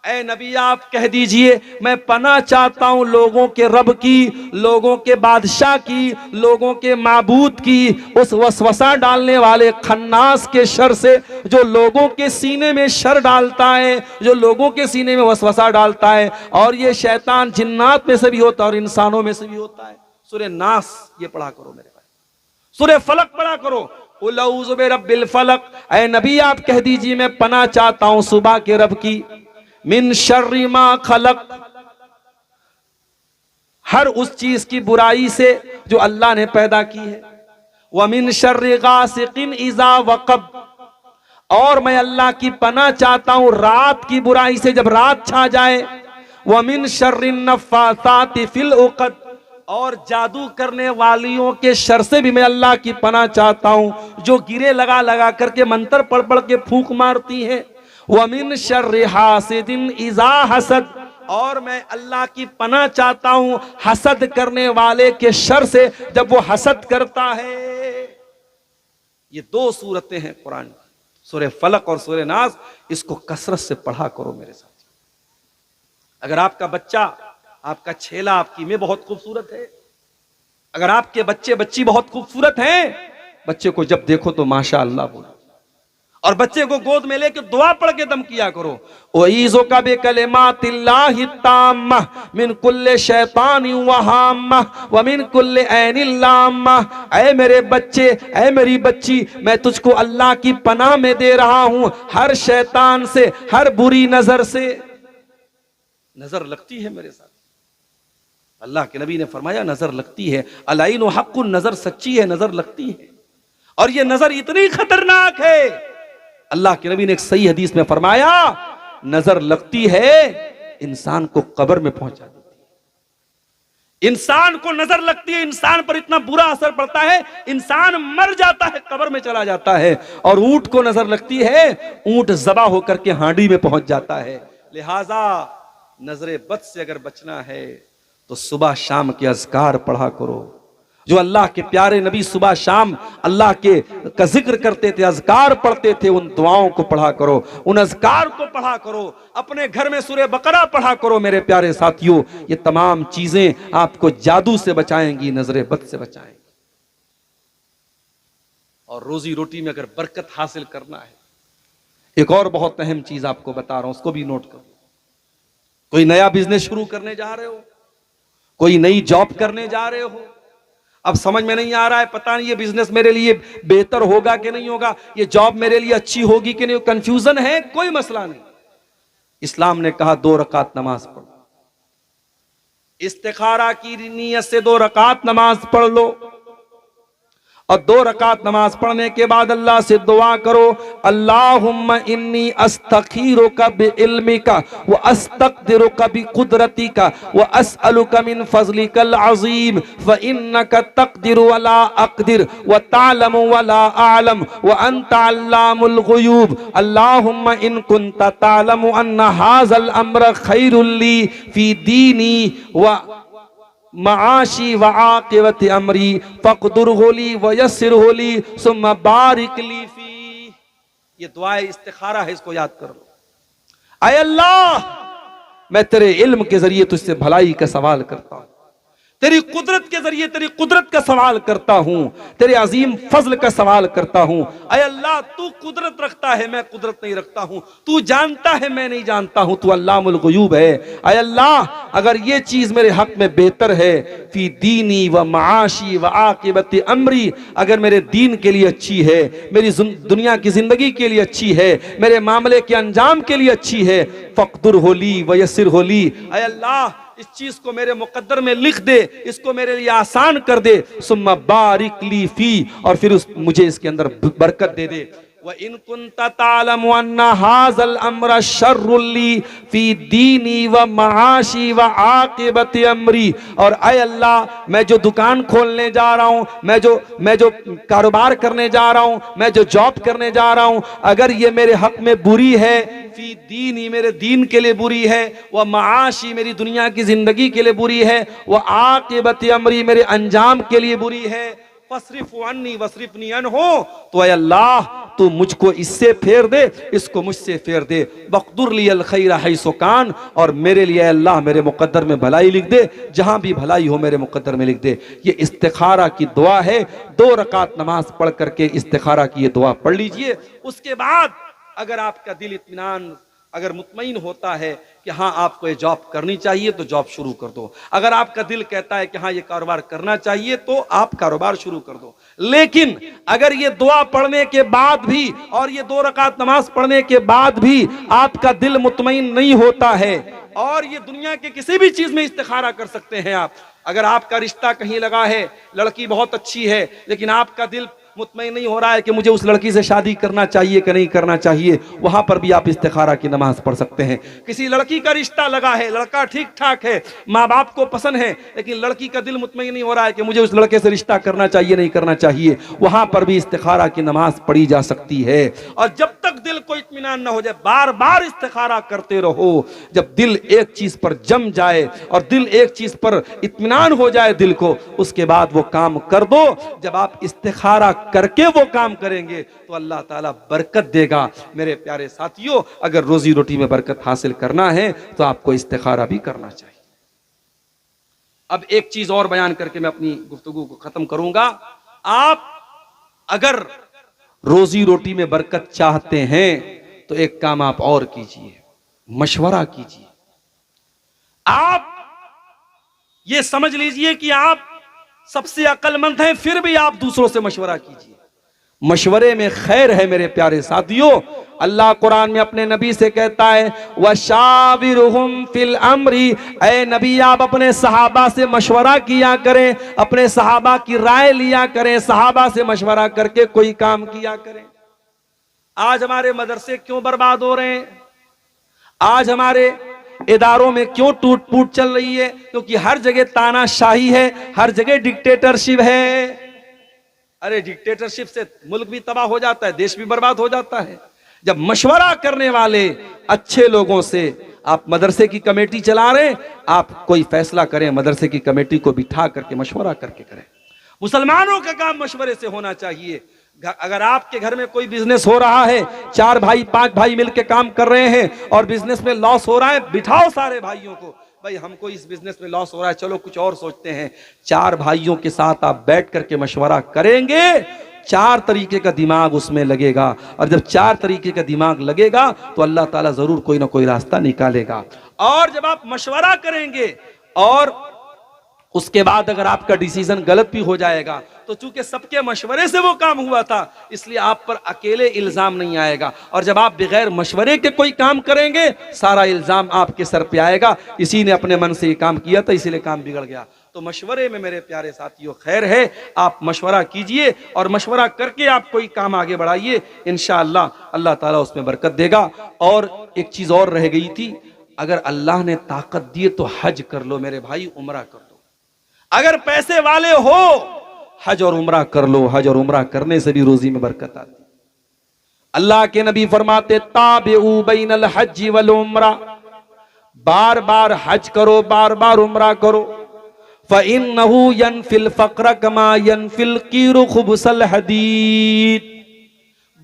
ऐ नबी आप कह दीजिए, मैं पनाह चाहता हूं लोगों के रब की, लोगों के बादशाह की, लोगों के माबूद की, उस वसवसा डालने वाले खन्नास के शर से, जो लोगों के सीने में शर डालता है, जो लोगों के सीने में वसवसा डालता है। और ये शैतान जिन्नात में से भी होता है और इंसानों में से भी होता है। सूरे नास ये पढ़ा करो मेरे भाई, सूरे फलक पढ़ा करो। कुल अऊज़ु बिरब्बिल फलक, ऐ नबी आप कह दीजिए मैं पनाह चाहता हूं सुबह के रब की। मिन शर्रि मा खलक, हर उस चीज की बुराई से जो अल्लाह ने पैदा की है। व मिन शर्रि गासिकिन इज़ा वक़ब, और मैं अल्लाह की पनाह चाहता हूं रात की बुराई से जब रात छा जाए। व मिन शर्रि नफ़्फ़ासाति फिल उक़द, और जादू करने वालियों के शर से भी मैं अल्लाह की पनाह चाहता हूं, जो गिरे लगा लगा करके मंत्र पढ़ पढ़ के फूंक मारती है। वमिन शर्रि हासिदिन इज़ा हसद, और मैं अल्लाह की पनाह चाहता हूं हसद करने वाले के शर से जब वो हसद करता है। ये दो सूरतें हैं कुरान की, सूरे फलक और सूरे नास। इसको कसरत से पढ़ा करो मेरे साथ। अगर आपका बच्चा, आपका छेला, आपकी में बहुत खूबसूरत है, अगर आपके बच्चे बच्ची बहुत खूबसूरत हैं, बच्चे को जब देखो तो माशा अल्लाह बोलो और बच्चे को गोद में लेकर दुआ पढ़ के दम किया करो। वईज़ो का बिकलिमातिल्लाहि ताम्मा मिन कुल्ले शैतानि व हाम्मा व मिन कुल्ले ऐनिल लाम्मा। ऐ मेरे बच्चे, ऐ मेरी बच्ची, मैं तुझको अल्लाह की पनाह में दे रहा हूं हर शैतान से, हर बुरी नजर से। नजर लगती है मेरे साथ। अल्लाह के नबी ने फरमाया नजर लगती है। अलाइन हक़्क़ुन, नजर सच्ची है, नजर लगती है। और ये नजर इतनी खतरनाक है, अल्लाह के नबी ने एक सही हदीस में फरमाया नजर लगती है इंसान को कब्र में पहुंचा देती है। इंसान को नजर लगती है, इंसान पर इतना बुरा असर पड़ता है, इंसान मर जाता है, कब्र में चला जाता है। और ऊंट को नजर लगती है, ऊंट ज़बा होकर के हांडी में पहुंच जाता है। लिहाजा नजरे बद से अगर बचना है तो सुबह शाम के अज़कार पढ़ा करो। जो अल्लाह के प्यारे नबी सुबह शाम अल्लाह के का जिक्र करते थे, अज़कार पढ़ते थे, उन दुआओं को पढ़ा करो, उन अज़कार को पढ़ा करो। अपने घर में सूरे बकरा पढ़ा करो मेरे प्यारे साथियों। ये तमाम चीजें आपको जादू से बचाएंगी, नजरे बद से बचाएंगी। और रोजी रोटी में अगर बरकत हासिल करना है, एक और बहुत अहम चीज आपको बता रहा हूं, उसको भी नोट करो। कोई नया बिजनेस शुरू करने जा रहे हो, कोई नई जॉब करने जा रहे हो, अब समझ में नहीं आ रहा है, पता नहीं ये बिजनेस मेरे लिए बेहतर होगा कि नहीं होगा, ये जॉब मेरे लिए अच्छी होगी कि नहीं, कंफ्यूजन है, कोई मसला नहीं। इस्लाम ने कहा 2 रकात नमाज पढ़ो, इस्तिखारा की नीयत से 2 रकात नमाज पढ़ लो। और 2 रकात नमाज पढ़ने के बाद अल्लाह से दुआ करो, अल्लाहुम्मा इन्नी अस्तखीरुका बिइल्मिका व अस्तक़दिरुका बिकुदरतिका व अस्अलुका मिन फज़लिकल अज़ीम व इन्नका तक़दिरु व ला अक़दिर व तालमु व ला अअलम व अंता अल्लामुल ग़ुयूब। अल्लाहुम्मा इन कुन्ता तालमु अन्ना हाज़ल अम्र खैरुल ली फ़ी दीनी व माशी व आक़िबत अमरी फ़क़दुर होली व यस्सिर होली सुम्मा बारिक ली फी। ये दुआ इस्तिखारा है, इसको याद कर लो। आय अल्लाह, मैं तेरे इल्म के जरिए तुझसे भलाई का सवाल करता हूं, तेरी कुदरत के जरिए तेरी कुदरत का सवाल करता हूं, तेरे अजीम फजल का सवाल करता हूं। अय अल्लाह, तू कुदरत रखता है, मैं कुदरत नहीं रखता हूं, तू जानता है, मैं नहीं जानता हूं, तू अल्लामुल गुयूब है। अय अल्लाह, अगर ये चीज मेरे हक में बेहतर है, फी दीनी व माशी व आक़िबत अमरी, अगर मेरे दीन के लिए अच्छी है, मेरी दुनिया की जिंदगी के लिए अच्छी है, मेरे मामले के अंजाम के लिए अच्छी है, फ़क़दुर होली व यस्सिर होली। अय अल्लाह, इस चीज को मेरे मुकद्दर में लिख दे, इसको मेरे लिए आसान कर दे। सुम्मा बारिक ली फी, और फिर मुझे इसके अंदर बरकत दे दे। व इन कुन्ता तालमु अन्ना हाज़ल अम्र शर्रुल ली फी दीनी व माशी व आक़िबत अमरी, और अय अल्लाह, मैं जो दुकान खोलने जा रहा हूं, मैं जो कारोबार करने जा रहा हूं, मैं जो जॉब करने जा रहा हूं, अगर ये मेरे हक में बुरी है, फी दीनी, मेरे दीन के लिए बुरी है, वह माशी, मेरी दुनिया की जिंदगी के लिए बुरी है, वह आक़िबत अमरी, मेरे अंजाम के लिए बुरी है, फसरिफ अन्नी वसरिफनी अन्हो, तो अय अल्लाह, तू मुझको इससे फेर दे, इसको मुझसे फेर दे। बक़दुर लियल खैर हैसु कान, और मेरे लिए अल्लाह मेरे मुकद्दर में भलाई लिख दे, जहां भी भलाई हो मेरे मुकद्दर में लिख दे। ये इस्तिखारा की दुआ है। 2 रकात नमाज पढ़ करके इस्तिखारा की ये दुआ पढ़ लीजिए। उसके बाद अगर आपका दिल इत्मीनान, अगर मुतमईन होता है कि हाँ आपको ये जॉब करनी चाहिए, तो जॉब शुरू कर दो। अगर आपका दिल कहता है कि हाँ ये कारोबार करना चाहिए, तो आप कारोबार शुरू कर दो। लेकिन अगर ये दुआ पढ़ने के बाद भी और ये 2 रकात नमाज पढ़ने के बाद भी आपका दिल मुतमईन नहीं होता है, और ये दुनिया के किसी भी चीज में इस्तिखारा कर सकते हैं आप। अगर आपका रिश्ता कहीं लगा है, लड़की बहुत अच्छी है, लेकिन आपका दिल मुतमईन नहीं हो रहा है कि मुझे उस लड़की से शादी करना चाहिए कि नहीं करना चाहिए, वहां पर भी आप इस्तिखारा की नमाज पढ़ सकते हैं। किसी लड़की का रिश्ता लगा है, लड़का ठीक ठाक है, माँ बाप को पसंद है, लेकिन लड़की का दिल मुतमईन नहीं हो रहा है कि मुझे उस लड़के से रिश्ता करना चाहिए नहीं करना चाहिए, वहां पर भी इस्तिखारा की नमाज पढ़ी जा सकती है। और जब तक दिल को इत्मीनान ना हो जाए, बार बार इस्तिखारा करते रहो। जब दिल एक चीज पर जम जाए और दिल एक चीज पर इत्मीनान हो जाए दिल को, उसके बाद वो काम कर दो। जब आप इस्तिखारा करके वो काम करेंगे तो अल्लाह ताला बरकत देगा। मेरे प्यारे साथियों, अगर रोजी रोटी में बरकत हासिल करना है तो आपको इस्तिखारा भी करना चाहिए। अब एक चीज और बयान करके मैं अपनी गुफ्तगू को खत्म करूंगा। आप अगर रोजी रोटी में बरकत चाहते हैं तो एक काम आप और कीजिए, मशवरा कीजिए। आप ये समझ लीजिए कि आप सबसे अक्लमंद हैं, फिर भी आप दूसरों से मशवरा कीजिए। मशवरे में खैर है मेरे प्यारे साथियों। अल्लाह कुरान में अपने नबी से कहता है, वशाविरहुम फिल अमरी, ऐ नबी आप अपने सहाबा से मशवरा किया करें, अपने सहाबा की राय लिया करें, सहाबा से मशवरा करके कोई काम किया करें। आज हमारे मदरसे क्यों बर्बाद हो रहे हैं? आज हमारे इदारों में क्यों टूट फूट चल रही है? क्योंकि हर जगह तानाशाही है, हर जगह डिक्टेटरशिप है। अरे डिक्टेटरशिप से मुल्क भी तबाह हो जाता है, देश भी बर्बाद हो जाता है। जब मशवरा करने वाले अच्छे लोगों से, आप मदरसे की कमेटी चला रहे, आप कोई फैसला करें, मदरसे की कमेटी को बिठा करके मशवरा करके करें। मुसलमानों का काम मशवरे से होना चाहिए। अगर आपके घर में कोई बिजनेस हो रहा है, 4 भाई 5 भाई मिलकर काम कर रहे हैं और बिजनेस में लॉस हो रहा है, बिठाओ सारे भाइयों को, भाई हमको इस बिजनेस में लॉस हो रहा है, चलो कुछ और सोचते हैं। 4 भाइयों के साथ आप बैठ करके मशवरा करेंगे, 4 तरीके का दिमाग उसमें लगेगा, और जब 4 तरीके का दिमाग लगेगा तो अल्लाह ताला जरूर कोई ना कोई रास्ता निकालेगा। और जब आप मशवरा करेंगे और उसके बाद अगर आपका डिसीजन गलत भी हो जाएगा, तो चूंकि सबके मशवरे से वो काम हुआ था, इसलिए आप पर अकेले इल्जाम नहीं आएगा। और जब आप बगैर मशवरे के कोई काम करेंगे, सारा इल्जाम आपके सर पे आएगा, इसी ने अपने मन से ये काम किया था, इसीलिए काम बिगड़ गया। तो मशवरे में मेरे प्यारे साथियों खैर है। आप मशवरा कीजिए और मशवरा करके आप कोई काम आगे बढ़ाइए, इंशाअल्लाह अल्लाह ताला उसमें बरकत देगा। और एक चीज और रह गई थी, अगर अल्लाह ने ताकत दी तो हज कर लो मेरे भाई, उम्रा कर लो। अगर पैसे वाले हो, हज और उम्रा कर लो। हज और उम्रा करने से भी रोजी में बरकत आती। अल्लाह के नबी फरमाते, ताबिउ बैनल हज वल उम्रा, बार बार हज करो, बार बार उम्रा करो। फ़इन्नहु यनफिल फ़क़्र कमा यनफिल कीरु खुबुसल हदीद।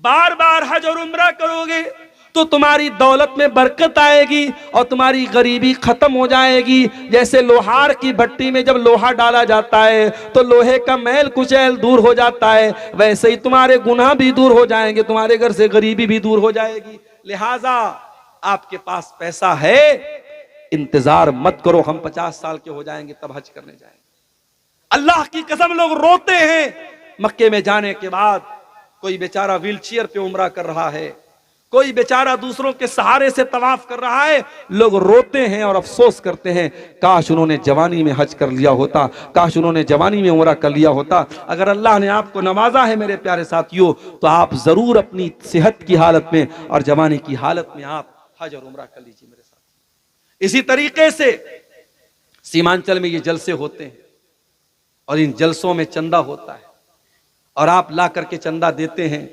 बार बार हज और उम्रा करोगे तो तुम्हारी दौलत में बरकत आएगी और तुम्हारी गरीबी खत्म हो जाएगी। जैसे लोहार की भट्टी में जब लोहा डाला जाता है तो लोहे का मैल कुचैल दूर हो जाता है, वैसे ही तुम्हारे गुनाह भी दूर हो जाएंगे, तुम्हारे घर से गरीबी भी दूर हो जाएगी। लिहाजा आपके पास पैसा है, इंतजार मत करो हम 50 साल के हो जाएंगे तब हज करने जाएंगे। अल्लाह की कसम लोग रोते हैं मक्के में जाने के बाद। कोई बेचारा व्हील चेयर पे उम्रा कर रहा है, कोई बेचारा दूसरों के सहारे से तवाफ कर रहा है, लोग रोते हैं और अफसोस करते हैं काश उन्होंने जवानी में हज कर लिया होता, काश उन्होंने जवानी में उम्रा कर लिया होता। अगर अल्लाह ने आपको नवाजा है मेरे प्यारे साथियों तो आप जरूर अपनी सेहत की हालत में और जवानी की हालत में आप हज और उम्रा कर लीजिए मेरे साथ। इसी तरीके से सीमांचल में ये जलसे होते हैं और इन जलसों में चंदा होता है और आप ला करके चंदा देते हैं।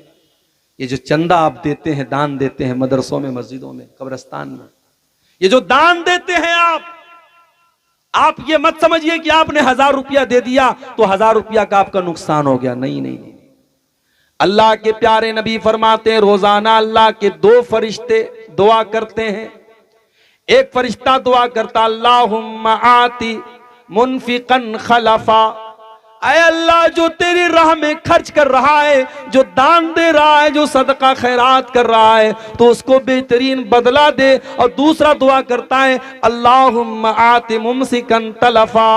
ये जो चंदा आप देते हैं, दान देते हैं मदरसों में, मस्जिदों में, कब्रिस्तान में, ये जो दान देते हैं आप ये मत समझिए कि आपने 1000 रुपया दे दिया तो 1000 रुपया का आपका नुकसान हो गया। नहीं नहीं नहीं, अल्लाह के प्यारे नबी फरमाते हैं रोजाना अल्लाह के 2 फरिश्ते दुआ करते हैं। एक फरिश्ता दुआ करता अल्लाहुम्मा आती मुनफिकन खलफा, ऐ अल्लाह जो तेरी राह में खर्च कर रहा है, जो दान दे रहा है, जो सदका खैरात कर रहा है, तो उसको बेहतरीन बदला दे। और दूसरा दुआ करता है अल्लाहुम्मा आति मुमसिकन तलफा,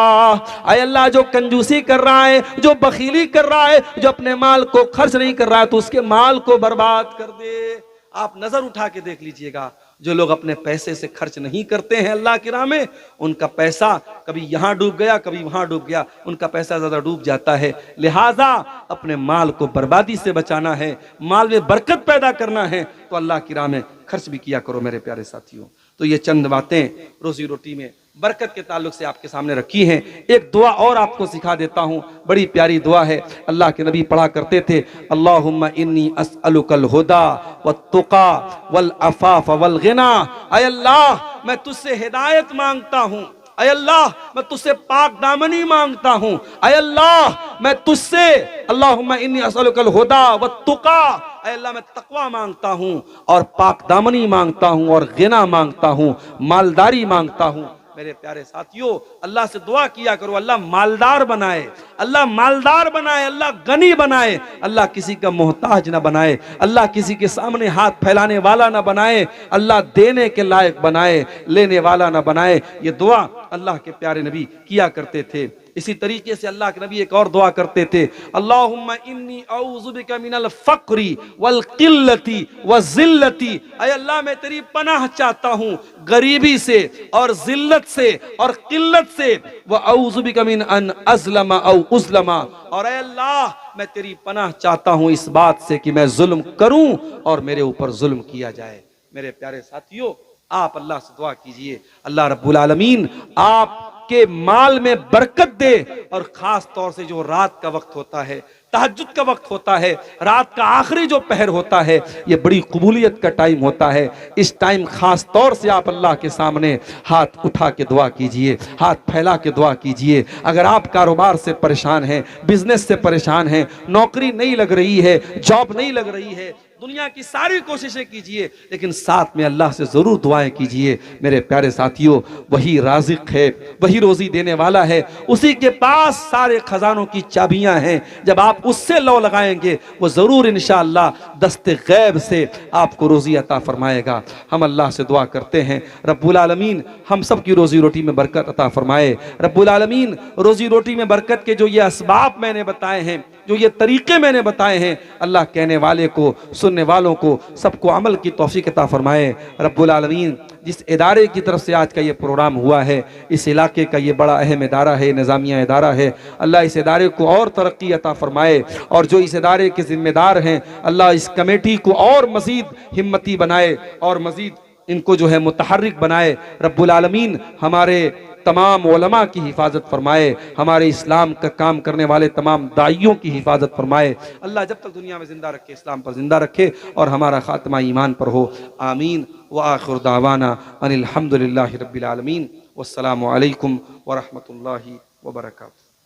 ऐ अल्लाह जो कंजूसी कर रहा है, जो बखीली कर रहा है, जो अपने माल को खर्च नहीं कर रहा है, तो उसके माल को बर्बाद कर दे। आप नजर उठा के देख लीजिएगा, जो लोग अपने पैसे से खर्च नहीं करते हैं अल्लाह की राह में, उनका पैसा कभी यहां डूब गया, कभी वहां डूब गया, उनका पैसा ज्यादा डूब जाता है। लिहाजा अपने माल को बर्बादी से बचाना है, माल में बरकत पैदा करना है, तो अल्लाह की राह में खर्च भी किया करो मेरे प्यारे साथियों। तो ये चंद बातें रोजी रोटी में बरकत के ताल्लुक से आपके सामने रखी हैं। एक दुआ और आपको सिखा देता हूं, बड़ी प्यारी दुआ है, अल्लाह के नबी पढ़ा करते थे अल्लाहुम्मा इन्नी अस्अलुकल हुदा वत्तुका वल अफाफ वल गिना। ऐ अल्लाह मैं तुझसे हिदायत मांगता हूं, ऐ अल्लाह मैं तुझसे पाक दामनी मांगता हूं, ऐ अल्लाह मैं तुझसे अल्लाहुम्मा इन्नी अस्अलुकल हुदा वत्तुका, ऐ अल्लाह मैं तकवा मांगता हूं और पाक दामनी मांगता हूं और गिना मांगता हूं, मालदारी मांगता हूं। मेरे प्यारे साथियों अल्लाह से दुआ किया करो अल्लाह मालदार बनाए, अल्लाह मालदार बनाए, अल्लाह गनी बनाए, अल्लाह किसी का मोहताज ना बनाए, अल्लाह किसी के सामने हाथ फैलाने वाला ना बनाए, अल्लाह देने के लायक बनाए, लेने वाला ना बनाए। ये दुआ अल्लाह के प्यारे नबी किया करते थे। इसी तरीके से अल्लाह के नबी एक और दुआ करते थे अल्लाहुम्मा इन्नी औज़ु बिका मिनल फ़क्री वल क़िल्लति वज़िल्लति, ऐ अल्लाह मैं तेरी पनाह चाहता हूँ गरीबी से और जिल्लत से और किल्लत से, व औज़ु बिका मिन अन अज़लमा औ उज़लमा, और ऐ अल्लाह मैं तेरी पनाह चाहता हूँ इस बात से कि मैं जुल्म करूँ और मेरे ऊपर जुल्म किया जाए। मेरे प्यारे साथियों आप अल्लाह से दुआ कीजिए अल्लाह रब्बुल आलमीन आप के माल में बरकत दे, और खास तौर से जो रात का वक्त होता है, तहज्जुद का वक्त होता है, रात का आखिरी जो पहर होता है, ये बड़ी कबूलियत का टाइम होता है। इस टाइम खास तौर से आप अल्लाह के सामने हाथ उठा के दुआ कीजिए, हाथ फैला के दुआ कीजिए। अगर आप कारोबार से परेशान हैं, बिजनेस से परेशान हैं, नौकरी नहीं लग रही है, जॉब नहीं लग रही है, दुनिया की सारी कोशिशें कीजिए, लेकिन साथ में अल्लाह से जरूर दुआएं कीजिए। मेरे प्यारे साथियों वही राज़िक है, वही रोजी देने वाला है, उसी के पास सारे खजानों की चाबियां हैं। जब आप उससे लौ लगाएंगे वो जरूर इंशाअल्लाह दस्ते गैब से आपको रोजी अता फरमाएगा। हम अल्लाह से दुआ करते हैं रब्बुल आलमीन हम सब की रोजी रोटी में बरकत अता फरमाए। रब्बुल आलमीन रोजी रोटी में बरकत के जो ये असबाब मैंने बताए हैं, जो ये तरीके मैंने बताए हैं, अल्लाह कहने वाले को, सुनने वालों को, सबको अमल की तौफीक अता फरमाए। रब्बुल आलमीन जिस इदारे की तरफ से आज का ये प्रोग्राम हुआ है, इस इलाके का ये बड़ा अहम इदारा है, निज़ामिया इदारा है, अल्लाह इस इदारे को और तरक्की अता फरमाए, और जो इस इदारे के जिम्मेदार हैं अल्लाह इस कमेटी को और मज़ीद हिम्मती बनाए और मज़ीद इनको जो है मुतहर्रिक बनाए। रब्बुल आलमीन हमारे तमाम उलमा की हिफाजत फरमाए, हमारे इस्लाम का काम करने वाले तमाम दाइयों की हिफाजत फरमाए। अल्लाह जब तक दुनिया में जिंदा रखे इस्लाम पर जिंदा रखे और हमारा खात्मा ईमान पर हो। आमीन व आखिर दावाना अनिल हम्दुलिल्लाहि रब्बिल आलमीन। वस्सलामु अलैकुम व रहमतुल्लाहि व बरकातुहू।